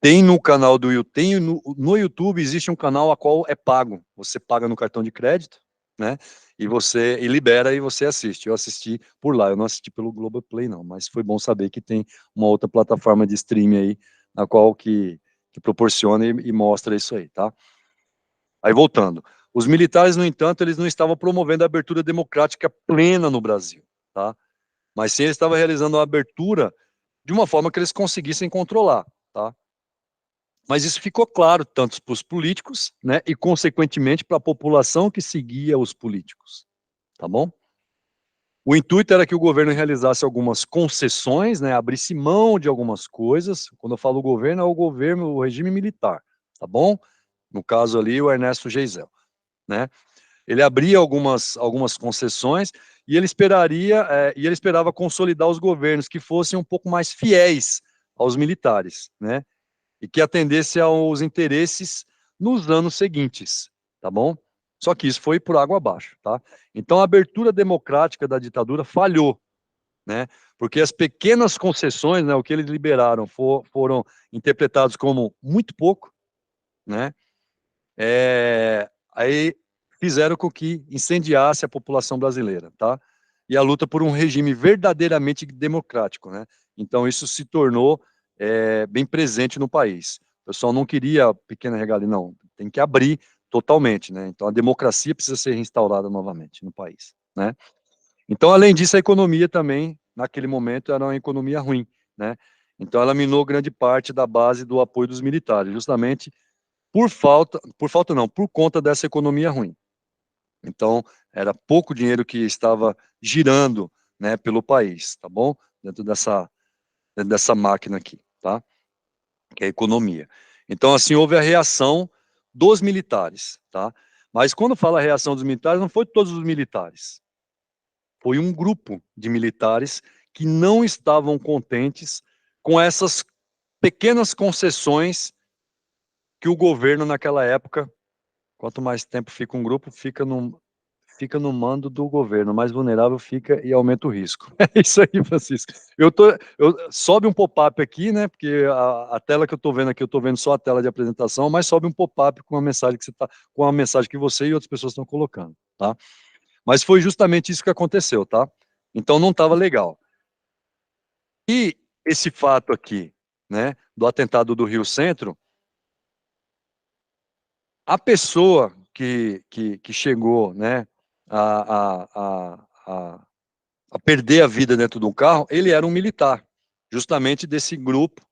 Tem no canal do YouTube, tem no YouTube existe um canal a qual é pago. Você paga no cartão de crédito, né? E libera e você assiste. Eu assisti por lá, eu não assisti pelo Globoplay não, mas foi bom saber que tem uma outra plataforma de streaming aí na qual que proporciona e mostra isso aí, tá? Aí voltando, os militares, no entanto, eles não estavam promovendo a abertura democrática plena no Brasil, tá? Mas sim eles estavam realizando a abertura de uma forma que eles conseguissem controlar, tá? Mas isso ficou claro tanto para os políticos, né, e consequentemente para a população que seguia os políticos, tá bom? O intuito era que o governo realizasse algumas concessões, né, abrisse mão de algumas coisas. Quando eu falo governo, é o governo, o regime militar, tá bom? No caso ali, o Ernesto Geisel, né? Ele abria algumas concessões e ele esperava consolidar os governos que fossem um pouco mais fiéis aos militares, né? E que atendesse aos interesses nos anos seguintes, tá bom? Só que isso foi por água abaixo, tá? Então a abertura democrática da ditadura falhou, né? Porque as pequenas concessões, né, o que eles liberaram foram interpretados como muito pouco, né? Aí fizeram com que incendiasse a população brasileira, tá? E a luta por um regime verdadeiramente democrático, né? Então isso se tornou bem presente no país. O pessoal não queria pequena regalia, não. Tem que abrir totalmente, né? Então a democracia precisa ser restaurada novamente no país, né? Então, além disso, a economia também, naquele momento, era uma economia ruim, né? Então ela minou grande parte da base do apoio dos militares, justamente por falta não, por conta dessa economia ruim. Então, era pouco dinheiro que estava girando, né, pelo país, tá bom? Dentro dessa máquina aqui, tá? Que é a economia. Então, assim, houve a reação dos militares, tá? Mas quando fala a reação dos militares, não foi todos os militares. Foi um grupo de militares que não estavam contentes com essas pequenas concessões que o governo naquela época. Quanto mais tempo fica um grupo, fica no mando do governo, mais vulnerável fica e aumenta o risco. É isso aí, Francisco. Sobe um pop-up aqui, né? Porque a tela que eu estou vendo aqui, eu estou vendo só a tela de apresentação, mas sobe um pop-up com uma mensagem com a mensagem que você e outras pessoas estão colocando, tá? Mas foi justamente isso que aconteceu, tá? Então não estava legal. E esse fato aqui, né, do atentado do Rio Centro, a pessoa que chegou, né, a, a, a, a perder a vida dentro de um carro, ele era um militar, justamente desse grupo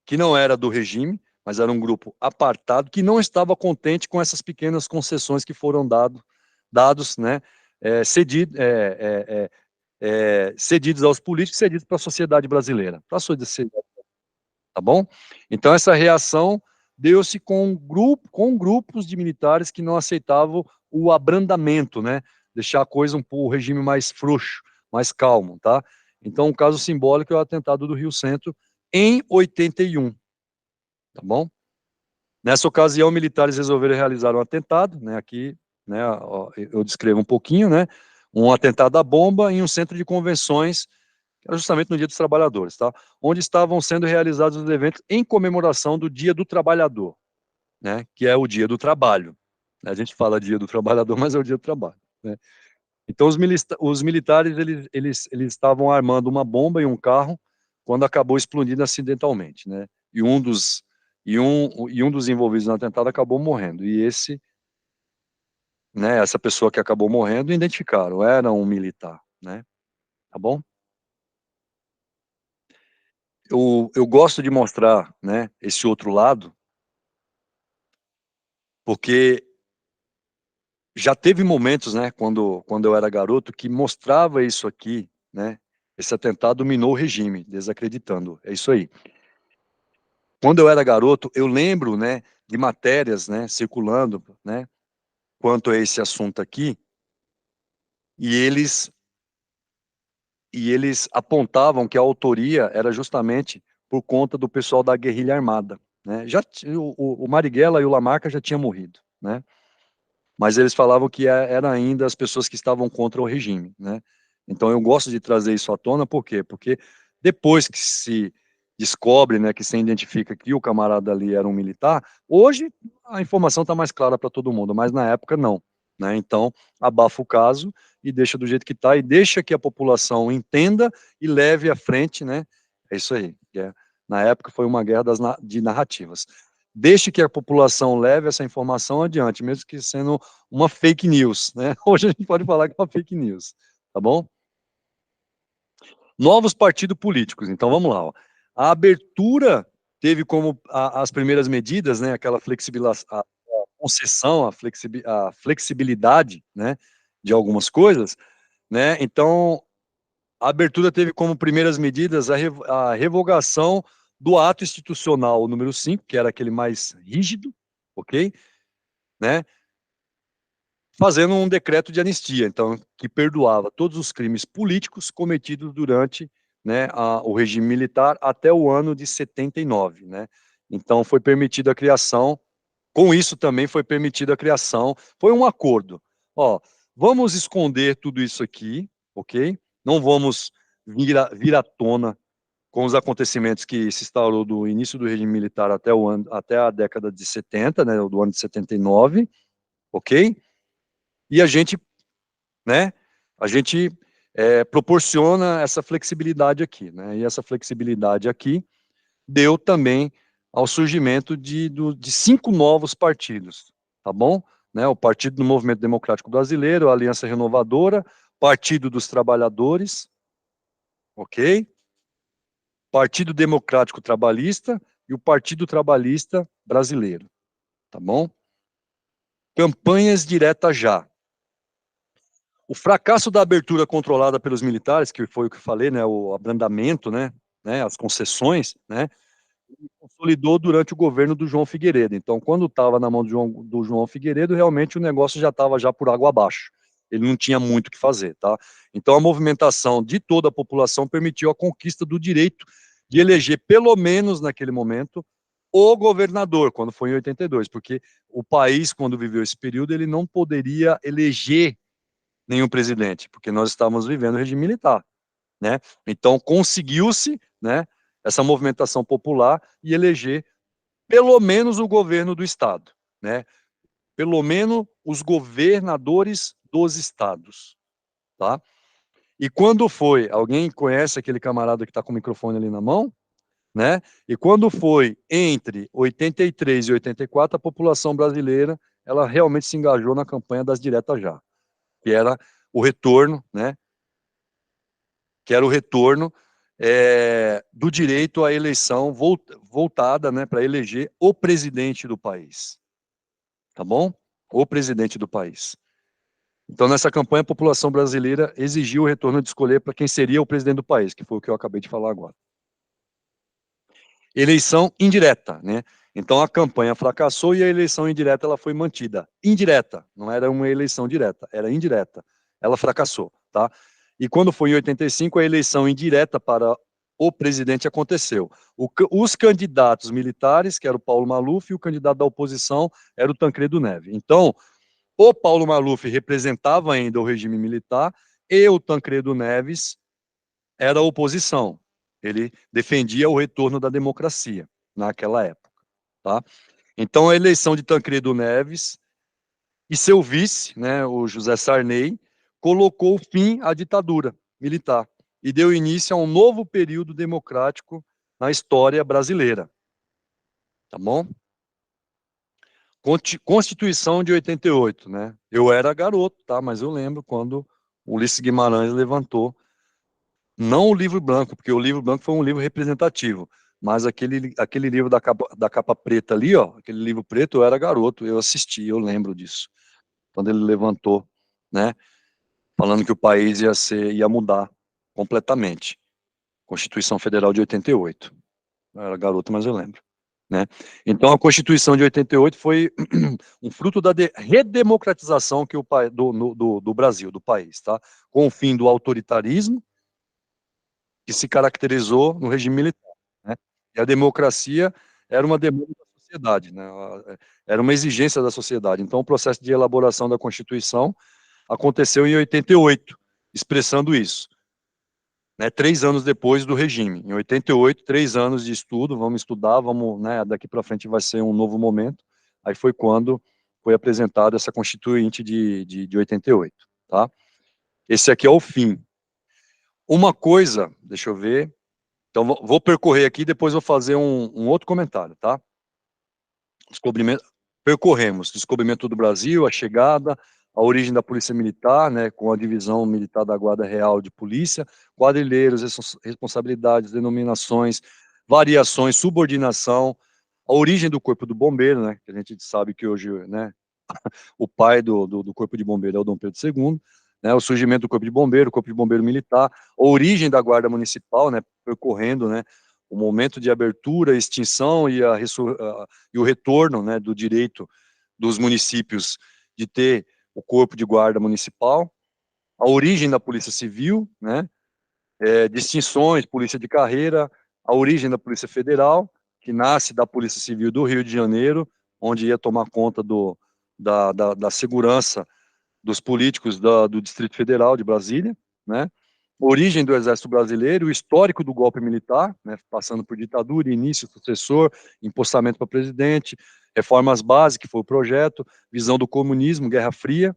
que não era do regime, mas era um grupo apartado que não estava contente com essas pequenas concessões que foram dados, né, cedidos aos políticos, cedidos para a sociedade brasileira, para a sociedade, tá bom? Então essa reação deu-se com grupos de militares que não aceitavam o abrandamento, né? Deixar a coisa o regime mais frouxo, mais calmo, tá? Então, um caso simbólico é o atentado do Rio Centro em 81, tá bom? Nessa ocasião, militares resolveram realizar um atentado, né? Aqui, né? Eu descrevo um pouquinho, né? Um atentado à bomba em um centro de convenções, que era justamente no Dia dos Trabalhadores, tá? Onde estavam sendo realizados os eventos em comemoração do Dia do Trabalhador, né? Que é o Dia do Trabalho. A gente fala Dia do Trabalhador, mas é o Dia do Trabalho, né? Então, os militares, eles estavam armando uma bomba em um carro quando acabou explodindo acidentalmente, né? E um dos envolvidos no atentado acabou morrendo. E essa pessoa que acabou morrendo, identificaram, era um militar, né? Tá bom? Eu gosto de mostrar, né, esse outro lado, porque já teve momentos, né, quando eu era garoto, que mostrava isso aqui, né, esse atentado minou o regime, desacreditando. É isso aí. Quando eu era garoto, eu lembro, né, de matérias, né, circulando, né, quanto a esse assunto aqui, e eles e eles apontavam que a autoria era justamente por conta do pessoal da guerrilha armada, né? O Marighella e o Lamarca já tinham morrido, né? Mas eles falavam que era ainda as pessoas que estavam contra o regime, né? Então eu gosto de trazer isso à tona, por quê? Porque depois que se descobre, né, que se identifica que o camarada ali era um militar, hoje a informação está mais clara para todo mundo, mas na época não, né? Então abafa o caso e deixa do jeito que está e deixa que a população entenda e leve à frente, né? É isso aí. Na época foi uma guerra de narrativas. Deixe que a população leve essa informação adiante, mesmo que sendo uma fake news, né? Hoje a gente pode falar que é uma fake news, tá bom? Novos partidos políticos, então vamos lá. Ó. A abertura teve como as primeiras medidas, né? Aquela flexibilização, a concessão, a flexibilidade, né? De algumas coisas, né? Então a abertura teve como primeiras medidas a revogação do ato institucional número 5, que era aquele mais rígido, ok? Né? Fazendo um decreto de anistia, então, que perdoava todos os crimes políticos cometidos durante, né, o regime militar até o ano de 79, né? Então foi permitida a criação, com isso também foi permitida a criação, foi um acordo. Ó, vamos esconder tudo isso aqui, ok? Não vamos vir à tona com os acontecimentos que se instaurou do início do regime militar até a década de 70, né, do ano de 79, ok? E né, a gente proporciona essa flexibilidade aqui, né? E essa flexibilidade aqui deu também ao surgimento de 5 novos partidos, tá bom? Né, o Partido do Movimento Democrático Brasileiro, a Aliança Renovadora, Partido dos Trabalhadores, ok? Partido Democrático Trabalhista e o Partido Trabalhista Brasileiro, tá bom? Campanhas direta já. O fracasso da abertura controlada pelos militares, que foi o que eu falei, né, o abrandamento, né, as concessões, né, consolidou durante o governo do João Figueiredo. Então, quando estava na mão do João Figueiredo, realmente o negócio já estava já por água abaixo. Ele não tinha muito o que fazer, tá? Então, a movimentação de toda a população permitiu a conquista do direito de eleger, pelo menos naquele momento, o governador, quando foi em 82, porque o país, quando viveu esse período, ele não poderia eleger nenhum presidente, porque nós estávamos vivendo o regime militar, né? Então conseguiu-se, né, essa movimentação popular e eleger pelo menos o governo do estado, né? Pelo menos os governadores dos estados, tá? E quando foi, alguém conhece aquele camarada que está com o microfone ali na mão, né? E quando foi entre 83 e 84, a população brasileira, ela realmente se engajou na campanha das diretas já, que era o retorno, né, que era o retorno do direito à eleição voltada, né, para eleger o presidente do país, tá bom? O presidente do país. Então, nessa campanha, a população brasileira exigiu o retorno de escolher para quem seria o presidente do país, que foi o que eu acabei de falar agora. Eleição indireta, né? Então, a campanha fracassou e a eleição indireta ela foi mantida. Indireta, não era uma eleição direta, era indireta. Ela fracassou, tá? E quando foi em 85, a eleição indireta para o presidente aconteceu. Os candidatos militares, que era o Paulo Maluf, e o candidato da oposição era o Tancredo Neves. Então, o Paulo Maluf representava ainda o regime militar e o Tancredo Neves era a oposição. Ele defendia o retorno da democracia naquela época, tá? Então, a eleição de Tancredo Neves e seu vice, né, o José Sarney, colocou fim à ditadura militar e deu início a um novo período democrático na história brasileira, tá bom? Constituição de 88, né? Eu era garoto, tá? Mas eu lembro quando Ulisses Guimarães levantou, não o livro branco, porque o livro branco foi um livro representativo, mas aquele livro da capa preta ali, ó, aquele livro preto, eu era garoto, eu assisti, eu lembro disso. Quando ele levantou, né? Falando que o país ia mudar completamente. Constituição Federal de 88. Eu era garoto, mas eu lembro. Né? Então, a Constituição de 88 foi um fruto da redemocratização que do Brasil, do país, tá? Com o fim do autoritarismo, que se caracterizou no regime militar, né? E a democracia era uma demanda da sociedade, né? Era uma exigência da sociedade. Então, o processo de elaboração da Constituição aconteceu em 88, expressando isso, né? 3 anos depois do regime. Em 88, 3 anos de estudo, vamos estudar, vamos, né? Daqui para frente vai ser um novo momento. Aí foi quando foi apresentada essa Constituinte de 88, tá? Esse aqui é o fim. Uma coisa, deixa eu ver. Então, vou percorrer aqui, depois vou fazer um outro comentário, tá? Descobrimento, percorremos descobrimento do Brasil, a chegada, a origem da Polícia Militar, né, com a divisão militar da Guarda Real de Polícia, quadrilheiros, responsabilidades, denominações, variações, subordinação, a origem do Corpo do Bombeiro, né, que a gente sabe que hoje, né, o pai do Corpo de Bombeiro é o Dom Pedro II, né, o surgimento do Corpo de Bombeiro Militar, a origem da Guarda Municipal, né, percorrendo, né, o momento de abertura, extinção e o retorno, né, do direito dos municípios de ter o Corpo de Guarda Municipal, a origem da Polícia Civil, né, distinções, Polícia de Carreira, a origem da Polícia Federal, que nasce da Polícia Civil do Rio de Janeiro, onde ia tomar conta da segurança dos políticos do Distrito Federal de Brasília, né? Origem do Exército Brasileiro, o histórico do golpe militar, né? Passando por ditadura, início, sucessor, empossamento para presidente, reformas básicas, que foi o projeto, visão do comunismo, Guerra Fria,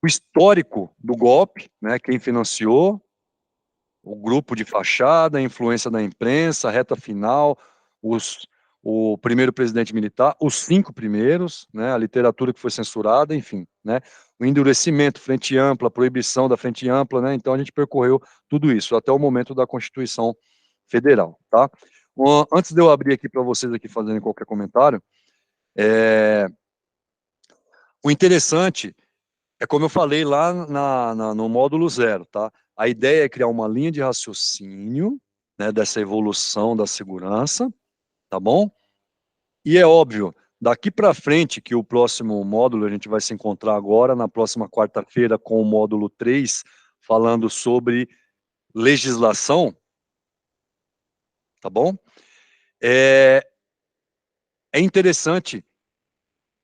o histórico do golpe, né? Quem financiou, o grupo de fachada, a influência da imprensa, a reta final, o primeiro presidente militar, os 5 primeiros, né, a literatura que foi censurada, enfim, né, o endurecimento, frente ampla, a proibição da frente ampla, né, então a gente percorreu tudo isso até o momento da Constituição Federal, tá? Antes de eu abrir aqui para vocês aqui fazerem qualquer comentário, o interessante é como eu falei lá no módulo 0, tá? A ideia é criar uma linha de raciocínio, né, dessa evolução da segurança, tá bom? E é óbvio, daqui para frente, que o próximo módulo a gente vai se encontrar agora, na próxima quarta-feira, com o módulo 3, falando sobre legislação, tá bom? É, é interessante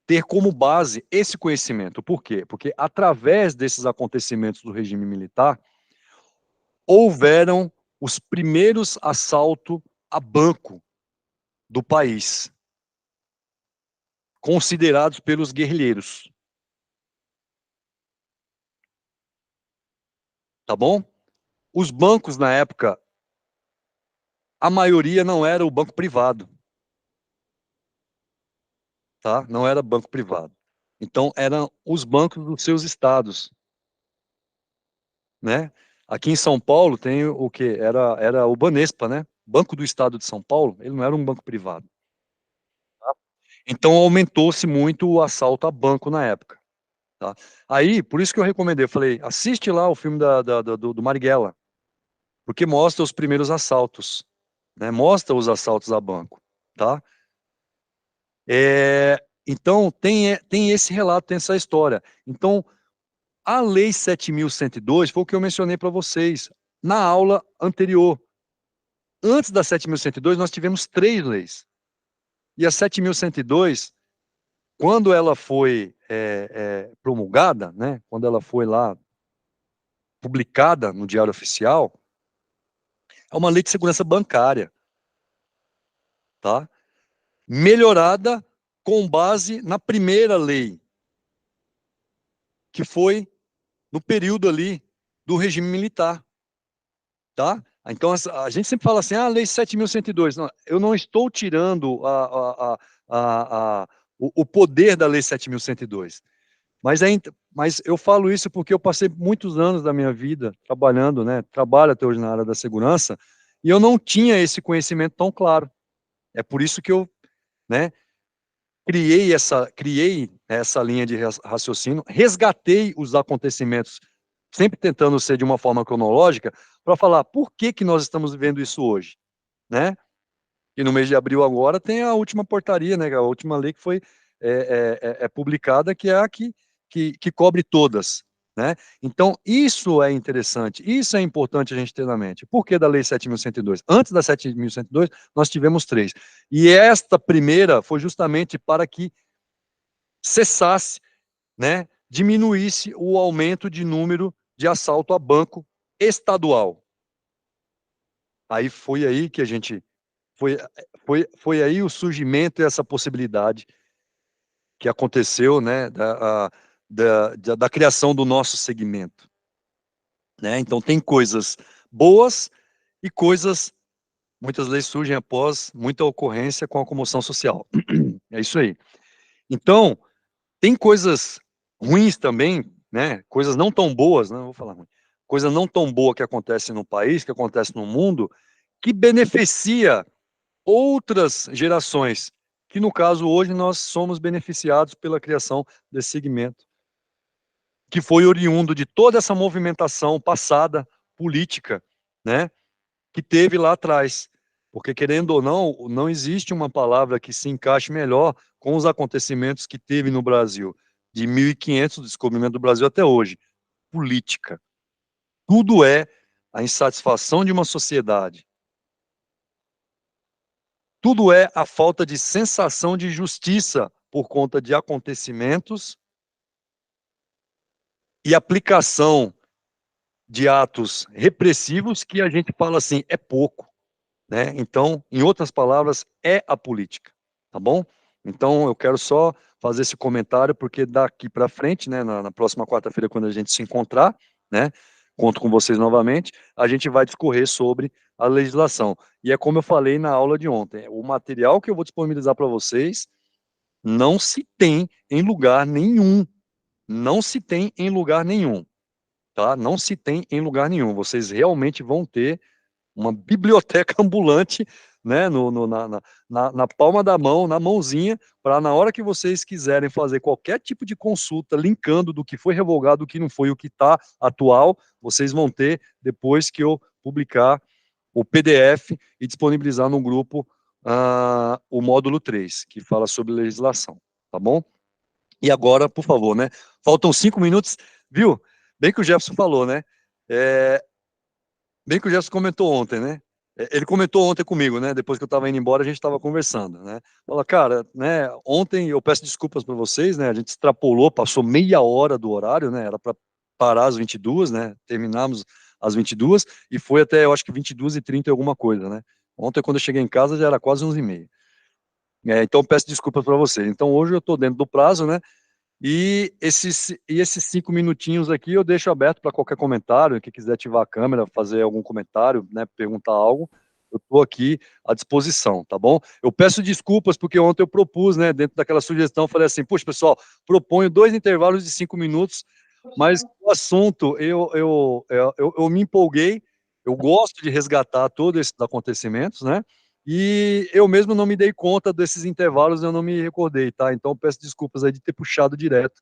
ter como base esse conhecimento. Por quê? Porque através desses acontecimentos do regime militar, houveram os primeiros assaltos a banco do país, considerados pelos guerrilheiros. Tá bom? Os bancos, na época, a maioria não era o banco privado. Tá? Não era banco privado. Então, eram os bancos dos seus estados. Né? Aqui em São Paulo tem o que? Era o Banespa, né? Banco do Estado de São Paulo, ele não era um banco privado. Tá? Então, aumentou-se muito o assalto a banco na época. Tá? Aí, por isso que eu recomendei, eu falei, assiste lá o filme do Marighella, porque mostra os primeiros assaltos, né? Mostra os assaltos a banco, tá? Então, tem esse relato, tem essa história. Então, a Lei 7.102 foi o que eu mencionei para vocês na aula anterior. Antes da 7.102, nós tivemos 3 leis. E a 7.102, quando ela foi promulgada, né, quando ela foi lá publicada no Diário Oficial, é uma lei de segurança bancária, tá? Melhorada com base na primeira lei, que foi no período ali do regime militar, tá? Então, a gente sempre fala assim, a lei 7.102. Não, eu não estou tirando o poder da lei 7.102. Mas eu falo isso porque eu passei muitos anos da minha vida trabalhando, né? Trabalho até hoje na área da segurança, e eu não tinha esse conhecimento tão claro. É por isso que eu, né, criei essa linha de raciocínio, resgatei os acontecimentos, sempre tentando ser de uma forma cronológica, para falar por que que nós estamos vivendo isso hoje, né? E no mês de abril agora tem a última portaria, né? A última lei que foi publicada, que é a que cobre todas, né? Então, isso é interessante, isso é importante a gente ter na mente. Por que da Lei 7.102? Antes da 7.102, nós tivemos 3. E esta primeira foi justamente para que cessasse, né, diminuísse o aumento de número de assalto a banco estadual. Aí foi aí que a gente foi aí o surgimento dessa possibilidade que aconteceu, né, da criação do nosso segmento, né? Então tem coisas boas e coisas, muitas leis surgem após muita ocorrência com a comoção social. É isso aí. Então, tem coisas ruins também, né? Coisas não tão boas, não vou falar ruim. Coisa não tão boa que acontece no país, que acontece no mundo, que beneficia outras gerações, que no caso hoje nós somos beneficiados pela criação desse segmento, que foi oriundo de toda essa movimentação passada política, né, que teve lá atrás. Porque, querendo ou não, não existe uma palavra que se encaixe melhor com os acontecimentos que teve no Brasil, de 1500, do descobrimento do Brasil até hoje. Política. Tudo é a insatisfação de uma sociedade. Tudo é a falta de sensação de justiça por conta de acontecimentos e aplicação de atos repressivos que a gente fala assim, é pouco, né? Então, em outras palavras, é a política, tá bom? Então, eu quero só fazer esse comentário, porque daqui para frente, né, na próxima quarta-feira, quando a gente se encontrar, né, conto com vocês novamente, a gente vai discorrer sobre a legislação. E é como eu falei na aula de ontem, o material que eu vou disponibilizar para vocês não se tem em lugar nenhum, não se tem em lugar nenhum, tá? Não se tem em lugar nenhum. Vocês realmente vão ter uma biblioteca ambulante, né, na palma da mão, na mãozinha, para na hora que vocês quiserem fazer qualquer tipo de consulta, linkando do que foi revogado, do que não foi, o que está atual, vocês vão ter depois que eu publicar o PDF e disponibilizar no grupo o módulo 3, que fala sobre legislação, tá bom? E agora, por favor, né? Faltam 5 minutos, viu? Bem que o Jefferson falou, né? É, bem que o Jefferson comentou ontem, né? Ele comentou ontem comigo, né? Depois que eu estava indo embora, a gente estava conversando, né? Fala, cara, né? Ontem eu peço desculpas para vocês, né? A gente extrapolou, passou meia hora do horário, né? Era para parar às 22, né? Terminamos às 22 e foi até, eu acho que 22h30 e alguma coisa, né? Ontem, quando eu cheguei em casa, já era quase 11h30. Então, peço desculpas para vocês. Então, hoje eu estou dentro do prazo, né? E esses 5 minutinhos aqui eu deixo aberto para qualquer comentário, quem quiser ativar a câmera, fazer algum comentário, né, perguntar algo, eu estou aqui à disposição, tá bom? Eu peço desculpas porque ontem eu propus, né, dentro daquela sugestão, falei assim, puxa, pessoal, proponho 2 intervalos de 5 minutos, mas o assunto, eu me empolguei, eu gosto de resgatar todos esses acontecimentos, né? E eu mesmo não me dei conta desses intervalos, eu não me recordei, tá? Então peço desculpas aí de ter puxado direto,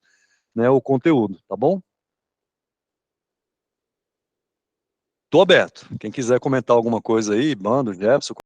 né, o conteúdo, tá bom? Tô aberto. Quem quiser comentar alguma coisa aí, Bando, Jefferson,